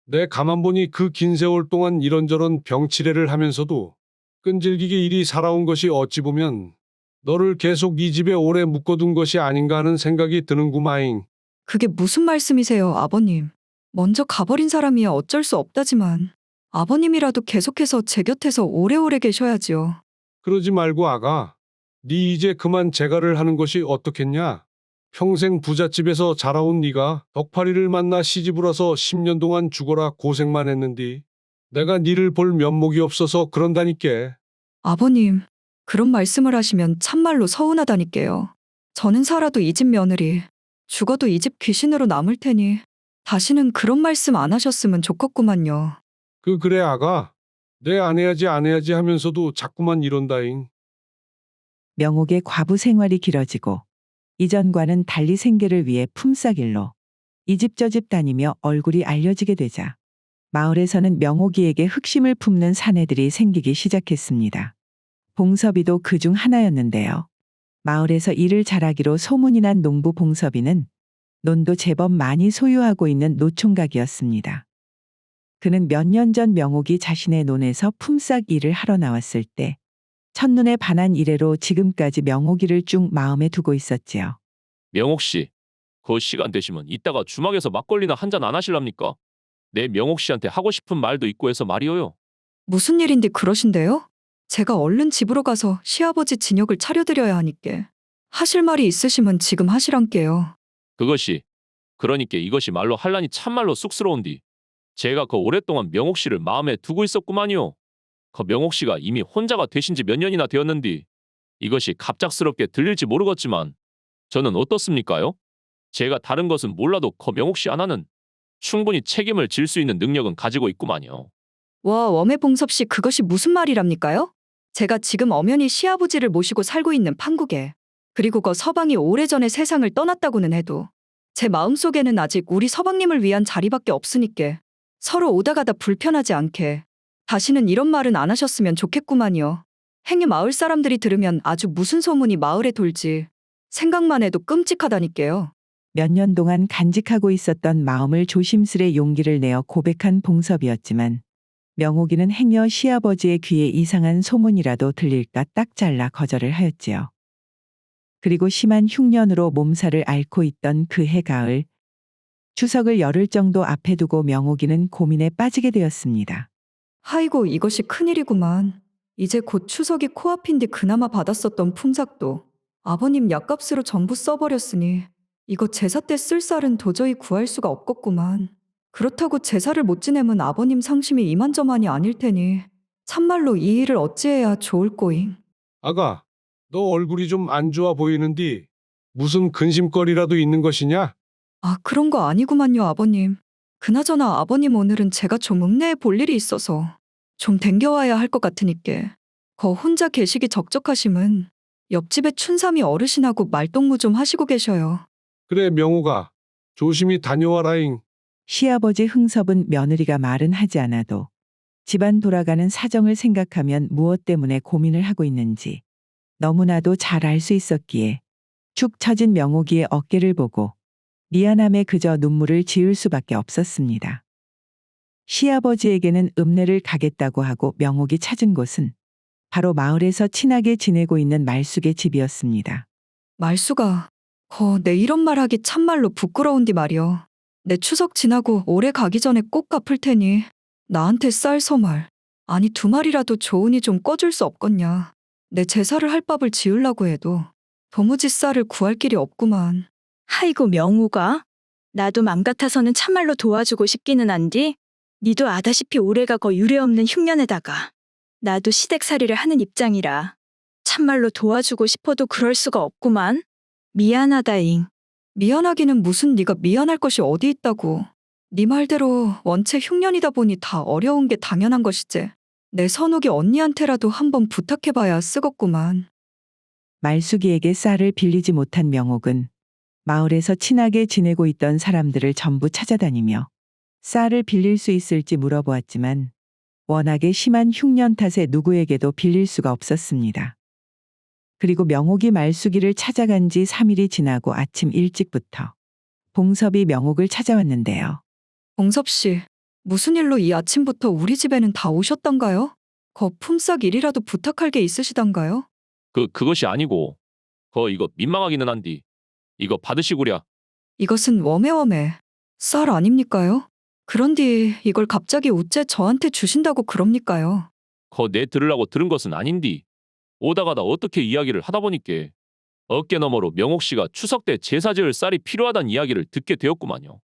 [SPEAKER 4] 내 가만 보니 그 긴 세월 동안 이런저런 병치레를 하면서도 끈질기게 일이 살아온 것이 어찌 보면 너를 계속 이 집에 오래 묶어둔 것이 아닌가 하는 생각이 드는구마잉.
[SPEAKER 3] 그게 무슨 말씀이세요, 아버님? 먼저 가버린 사람이야 어쩔 수 없다지만 아버님이라도 계속해서 제 곁에서 오래오래 계셔야지요.
[SPEAKER 4] 그러지 말고 아가, 네 이제 그만 재가를 하는 것이 어떻겠냐? 평생 부잣집에서 자라온 네가 덕팔이를 만나 시집을 와서 10년 동안 죽어라 고생만 했는디 내가 네를 볼 면목이 없어서 그런다니께.
[SPEAKER 3] 아버님, 그런 말씀을 하시면 참말로 서운하다니까요. 저는 살아도 이 집 며느리, 죽어도 이 집 귀신으로 남을 테니 다시는 그런 말씀 안 하셨으면 좋겠구만요.
[SPEAKER 4] 그래 아가. 내 안 해야지 하면서도 자꾸만 이런다잉.
[SPEAKER 1] 명옥의 과부 생활이 길어지고 이전과는 달리 생계를 위해 품삯일로 이 집 저 집 다니며 얼굴이 알려지게 되자 마을에서는 명옥이에게 흑심을 품는 사내들이 생기기 시작했습니다. 봉섭이도 그중 하나였는데요. 마을에서 일을 잘하기로 소문이 난 농부 봉섭이는 논도 제법 많이 소유하고 있는 노총각이었습니다. 그는 몇 년 전 명옥이 자신의 논에서 품삯 일을 하러 나왔을 때 첫눈에 반한 이래로 지금까지 명옥이를 쭉 마음에 두고 있었지요.
[SPEAKER 2] 명옥 씨, 그 시간 되시면 이따가 주막에서 막걸리나 한잔 안 하실랍니까? 내 명옥 씨한테 하고 싶은 말도 있고 해서 말이오요.
[SPEAKER 3] 무슨 일인데 그러신데요? 제가 얼른 집으로 가서 시아버지 진역을 차려드려야 하니께. 하실 말이 있으시면 지금 하시란께요.
[SPEAKER 2] 그러니까 이것이 말로 할라니 참말로 쑥스러운디. 제가 그 오랫동안 명옥 씨를 마음에 두고 있었구만요. 그 명옥 씨가 이미 혼자가 되신 지 몇 년이나 되었는디 이것이 갑작스럽게 들릴지 모르겠지만 저는 어떻습니까요? 제가 다른 것은 몰라도 그 명옥 씨 하나는 충분히 책임을 질 수 있는 능력은 가지고 있구만요.
[SPEAKER 3] 와, 웜의봉섭 씨 그것이 무슨 말이랍니까요? 제가 지금 엄연히 시아버지를 모시고 살고 있는 판국에 그리고 그 서방이 오래전에 세상을 떠났다고는 해도 제 마음속에는 아직 우리 서방님을 위한 자리밖에 없으니께 서로 오다 가다 불편하지 않게 다시는 이런 말은 안 하셨으면 좋겠구만요. 행여 마을 사람들이 들으면 아주 무슨 소문이 마을에 돌지 생각만 해도 끔찍하다니까요.
[SPEAKER 1] 몇 년 동안 간직하고 있었던 마음을 조심스레 용기를 내어 고백한 봉섭이었지만 명옥이는 행여 시아버지의 귀에 이상한 소문이라도 들릴까 딱 잘라 거절을 하였지요. 그리고 심한 흉년으로 몸살을 앓고 있던 그해 가을, 추석을 열흘 정도 앞에 두고 명옥이는 고민에 빠지게 되었습니다.
[SPEAKER 3] 아이고 이것이 큰일이구만. 이제 곧 추석이 코앞인데 그나마 받았었던 품삯도 아버님 약값으로 전부 써버렸으니 이거 제사 때 쓸 쌀은 도저히 구할 수가 없겠구만. 그렇다고 제사를 못 지내면 아버님 상심이 이만저만이 아닐 테니 참말로 이 일을 어찌해야 좋을 꼬잉.
[SPEAKER 4] 아가, 너 얼굴이 좀 안 좋아 보이는디 무슨 근심거리라도 있는 것이냐?
[SPEAKER 3] 아, 그런 거 아니구만요, 아버님. 그나저나 아버님 오늘은 제가 좀 읍내에 볼 일이 있어서 좀 댕겨와야 할 것 같으니께. 거 혼자 계시기 적적하심은 옆집에 춘삼이 어르신하고 말동무 좀 하시고 계셔요.
[SPEAKER 4] 그래 명호가 조심히 다녀와라잉.
[SPEAKER 1] 시아버지 흥섭은 며느리가 말은 하지 않아도 집안 돌아가는 사정을 생각하면 무엇 때문에 고민을 하고 있는지 너무나도 잘 알 수 있었기에 축 처진 명옥이의 어깨를 보고 미안함에 그저 눈물을 지을 수밖에 없었습니다. 시아버지에게는 읍내를 가겠다고 하고 명옥이 찾은 곳은 바로 마을에서 친하게 지내고 있는 말숙의 집이었습니다.
[SPEAKER 3] 말수가 내 이런 말 하기 참말로 부끄러운디 말이여. 내 추석 지나고 올해 가기 전에 꼭 갚을 테니 나한테 쌀 서말 아니 2마리라도 좋으니 좀 꺼줄 수 없겠냐. 내 제사를 할 밥을 지으려고 해도 도무지 쌀을 구할 길이 없구만.
[SPEAKER 14] 아이고 명호가 나도 맘 같아서는 참말로 도와주고 싶기는 한디 니도 아다시피 올해가 거 유례없는 흉년에다가 나도 시댁살이를 하는 입장이라 참말로 도와주고 싶어도 그럴 수가 없구만. 미안하다잉.
[SPEAKER 3] 미안하기는 무슨 네가 미안할 것이 어디 있다고. 네 말대로 원체 흉년이다 보니 다 어려운 게 당연한 것이지. 내 선욱이 언니한테라도 한번 부탁해봐야 쓰겄구만.
[SPEAKER 1] 말숙이에게 쌀을 빌리지 못한 명옥은 마을에서 친하게 지내고 있던 사람들을 전부 찾아다니며 쌀을 빌릴 수 있을지 물어보았지만 워낙에 심한 흉년 탓에 누구에게도 빌릴 수가 없었습니다. 그리고 명옥이 말숙이를 찾아간 지 3일이 지나고 아침 일찍부터 봉섭이 명옥을 찾아왔는데요.
[SPEAKER 3] 봉섭 씨, 무슨 일로 이 아침부터 우리 집에는 다 오셨던가요? 품삯 일이라도 부탁할 게 있으시던가요?
[SPEAKER 2] 그것이 아니고 이거 민망하기는 한디 이거 받으시구랴.
[SPEAKER 3] 이것은 웜에 쌀 아닙니까요? 그런디 이걸 갑자기 우째 저한테 주신다고 그럽니까요?
[SPEAKER 2] 내 들으려고 들은 것은 아닌디. 오다가다 어떻게 이야기를 하다 보니께 어깨 너머로 명옥 씨가 추석 때 제사 지을 쌀이 필요하다는 이야기를 듣게 되었구만요.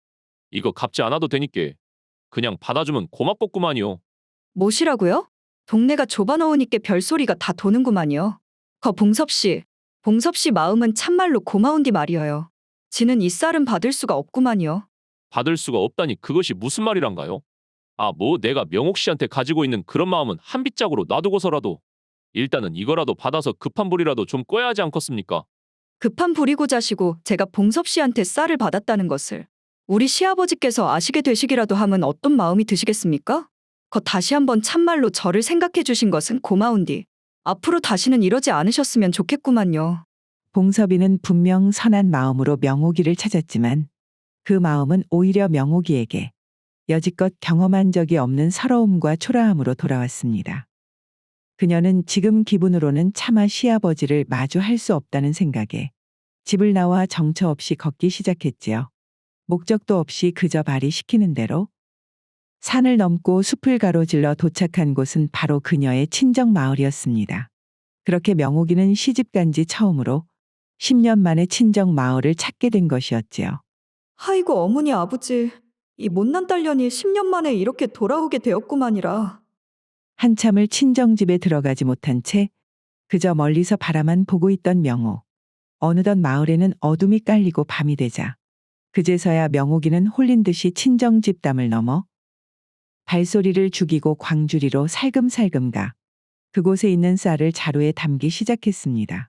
[SPEAKER 2] 이거 갚지 않아도 되니께 그냥 받아주면 고맙겠구만요.
[SPEAKER 3] 뭐시라고요? 동네가 좁아놓으니께 별소리가 다 도는구만요. 봉섭 씨 마음은 참말로 고마운디 말이어요. 지는 이 쌀은 받을 수가 없구만요.
[SPEAKER 2] 받을 수가 없다니 그것이 무슨 말이란가요? 내가 명옥 씨한테 가지고 있는 그런 마음은 한 빗짝으로 놔두고서라도 일단은 이거라도 받아서 급한 불이라도 좀 꺼야 하지 않겠습니까?
[SPEAKER 3] 급한 불이고 자시고 제가 봉섭 씨한테 쌀을 받았다는 것을 우리 시아버지께서 아시게 되시기라도 하면 어떤 마음이 드시겠습니까? 다시 한번 참말로 저를 생각해 주신 것은 고마운디 앞으로 다시는 이러지 않으셨으면 좋겠구만요.
[SPEAKER 1] 봉섭이는 분명 선한 마음으로 명옥이를 찾았지만 그 마음은 오히려 명옥이에게 여지껏 경험한 적이 없는 서러움과 초라함으로 돌아왔습니다. 그녀는 지금 기분으로는 차마 시아버지를 마주할 수 없다는 생각에 집을 나와 정처 없이 걷기 시작했지요. 목적도 없이 그저 발이 시키는 대로 산을 넘고 숲을 가로질러 도착한 곳은 바로 그녀의 친정 마을이었습니다. 그렇게 명옥이는 시집간 지 처음으로 10년 만에 친정 마을을 찾게 된 것이었지요.
[SPEAKER 3] 아이고 어머니 아버지, 이 못난 딸년이 10년 만에 이렇게 돌아오게 되었구만이라.
[SPEAKER 1] 한참을 친정집에 들어가지 못한 채 그저 멀리서 바라만 보고 있던 명옥. 어느덧 마을에는 어둠이 깔리고 밤이 되자 그제서야 명옥이는 홀린 듯이 친정집 담을 넘어 발소리를 죽이고 광주리로 살금살금 가 그곳에 있는 쌀을 자루에 담기 시작했습니다.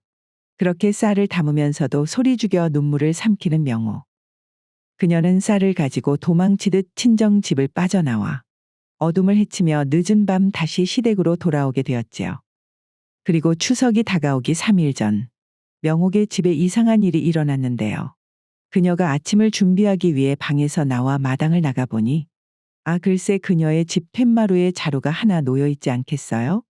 [SPEAKER 1] 그렇게 쌀을 담으면서도 소리 죽여 눈물을 삼키는 명옥. 그녀는 쌀을 가지고 도망치듯 친정집을 빠져나와 어둠을 헤치며 늦은 밤 다시 시댁으로 돌아오게 되었지요. 그리고 추석이 다가오기 3일 전 명옥의 집에 이상한 일이 일어났는데요. 그녀가 아침을 준비하기 위해 방에서 나와 마당을 나가보니 글쎄 그녀의 집 툇마루에 자루가 하나 놓여있지 않겠어요?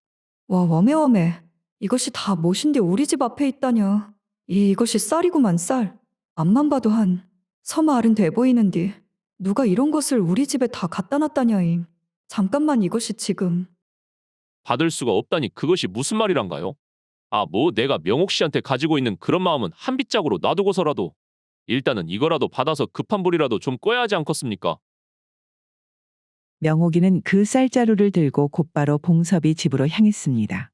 [SPEAKER 3] 와 웜에 이것이 다 무엇인데 우리 집 앞에 있다냐. 이것이 쌀이구만 쌀. 앞만 봐도 한 서마을은 돼 보이는디 누가 이런 것을 우리 집에 다 갖다 놨다냐임. 잠깐만 이것이 지금.
[SPEAKER 2] 받을 수가 없다니 그것이 무슨 말이란가요? 내가 명옥 씨한테 가지고 있는 그런 마음은 한 빗짝으로 놔두고서라도 일단은 이거라도 받아서 급한 불이라도 좀 꺼야 하지 않겠습니까?
[SPEAKER 1] 명옥이는 그 쌀자루를 들고 곧바로 봉섭이 집으로 향했습니다.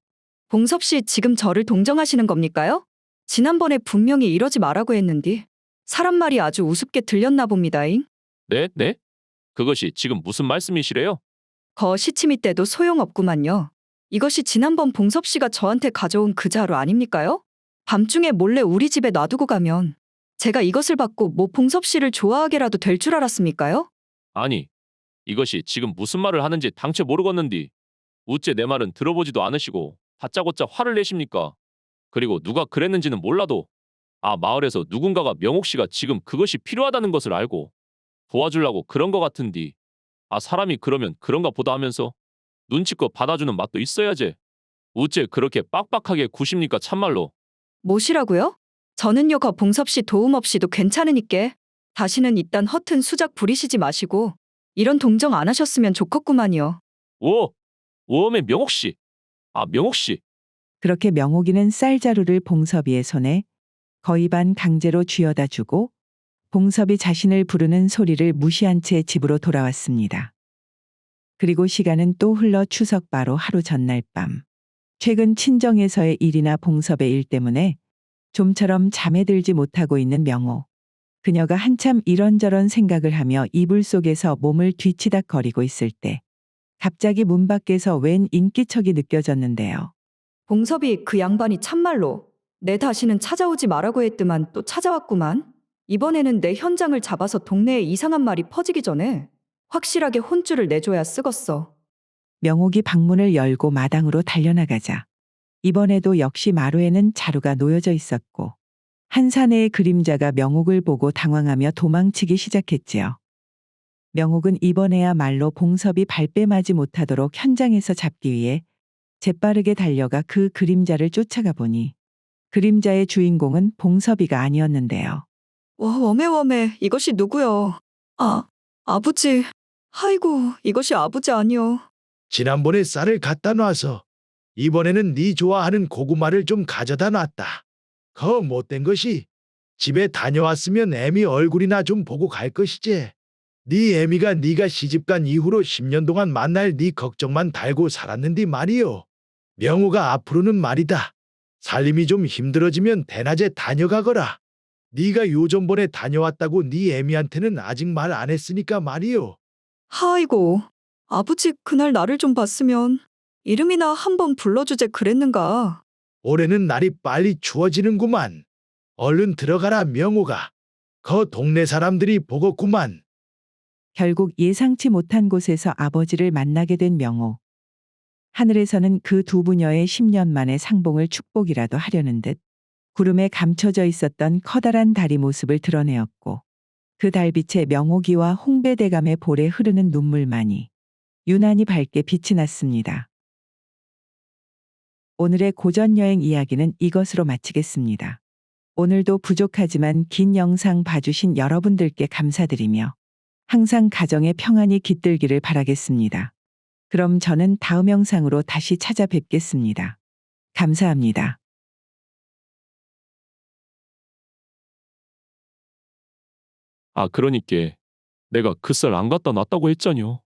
[SPEAKER 3] 봉섭 씨 지금 저를 동정하시는 겁니까요? 지난번에 분명히 이러지 말라고 했는디 사람 말이 아주 우습게 들렸나 봅니다잉.
[SPEAKER 2] 네? 네? 그것이 지금 무슨 말씀이시래요?
[SPEAKER 3] 거 시치미 때도 소용없구만요. 이것이 지난번 봉섭 씨가 저한테 가져온 그 자루 아닙니까요? 밤중에 몰래 우리 집에 놔두고 가면 제가 이것을 받고 뭐 봉섭 씨를 좋아하게라도 될 줄 알았습니까요?
[SPEAKER 2] 아니, 이것이 지금 무슨 말을 하는지 당최 모르겠는디. 우째 내 말은 들어보지도 않으시고 다짜고짜 화를 내십니까? 그리고 누가 그랬는지는 몰라도 마을에서 누군가가 명옥 씨가 지금 그것이 필요하다는 것을 알고 도와주려고 그런 것 같은디. 사람이 그러면 그런가 보다 하면서 눈치껏 받아주는 맛도 있어야지. 우째 그렇게 빡빡하게 구십니까 참말로.
[SPEAKER 3] 뭐시라고요? 저는요 거 봉섭 씨 도움 없이도 괜찮으니께 다시는 이딴 허튼 수작 부리시지 마시고 이런 동정 안 하셨으면 좋겠구만요.
[SPEAKER 2] 오엄의 명옥 씨. 명옥 씨.
[SPEAKER 1] 그렇게 명옥이는 쌀자루를 봉섭이의 손에 거의 반 강제로 쥐어다 주고 봉섭이 자신을 부르는 소리를 무시한 채 집으로 돌아왔습니다. 그리고 시간은 또 흘러 추석 바로 하루 전날 밤. 최근 친정에서의 일이나 봉섭의 일 때문에 좀처럼 잠에 들지 못하고 있는 명옥. 그녀가 한참 이런저런 생각을 하며 이불 속에서 몸을 뒤치닥거리고 있을 때 갑자기 문 밖에서 웬 인기척이 느껴졌는데요.
[SPEAKER 3] 봉섭이 그 양반이 참말로 내 다시는 찾아오지 말라고 했더만 또 찾아왔구만. 이번에는 내 현장을 잡아서 동네에 이상한 말이 퍼지기 전에 확실하게 혼쭐을 내줘야 쓰겄어.
[SPEAKER 1] 명옥이 방문을 열고 마당으로 달려나가자 이번에도 역시 마루에는 자루가 놓여져 있었고 한 사내의 그림자가 명옥을 보고 당황하며 도망치기 시작했지요. 명옥은 이번에야말로 봉섭이 발뺌하지 못하도록 현장에서 잡기 위해 재빠르게 달려가 그 그림자를 쫓아가 보니 그림자의 주인공은 봉섭이가 아니었는데요.
[SPEAKER 3] 와 웜에 이것이 누구여? 아버지. 아이고 이것이 아버지 아니여.
[SPEAKER 9] 지난번에 쌀을 갖다 놔서 이번에는 네 좋아하는 고구마를 좀 가져다 놨다. 거 못된 것이 집에 다녀왔으면 애미 얼굴이나 좀 보고 갈 것이지. 네 애미가 네가 시집간 이후로 10년 동안 만날 네 걱정만 달고 살았는디 말이요. 명호가 앞으로는 말이다. 살림이 좀 힘들어지면 대낮에 다녀가거라. 네가 요전번에 다녀왔다고 네 애미한테는 아직 말 안 했으니까 말이요.
[SPEAKER 3] 아이고 아버지 그날 나를 좀 봤으면 이름이나 한번 불러주제 그랬는가.
[SPEAKER 9] 올해는 날이 빨리 추워지는구만. 얼른 들어가라 명호가. 거 동네 사람들이 보겠구만.
[SPEAKER 1] 결국 예상치 못한 곳에서 아버지를 만나게 된 명호. 하늘에서는 그 두 부녀의 10년 만의 상봉을 축복이라도 하려는 듯 구름에 감춰져 있었던 커다란 달이 모습을 드러내었고 그 달빛에 명옥이와 홍배대감의 볼에 흐르는 눈물만이 유난히 밝게 빛이 났습니다. 오늘의 고전여행 이야기는 이것으로 마치겠습니다. 오늘도 부족하지만 긴 영상 봐주신 여러분들께 감사드리며 항상 가정의 평안이 깃들기를 바라겠습니다. 그럼 저는 다음 영상으로 다시 찾아뵙겠습니다. 감사합니다.
[SPEAKER 2] 그러니께 내가 그 쌀 안 갖다 놨다고 했잖요.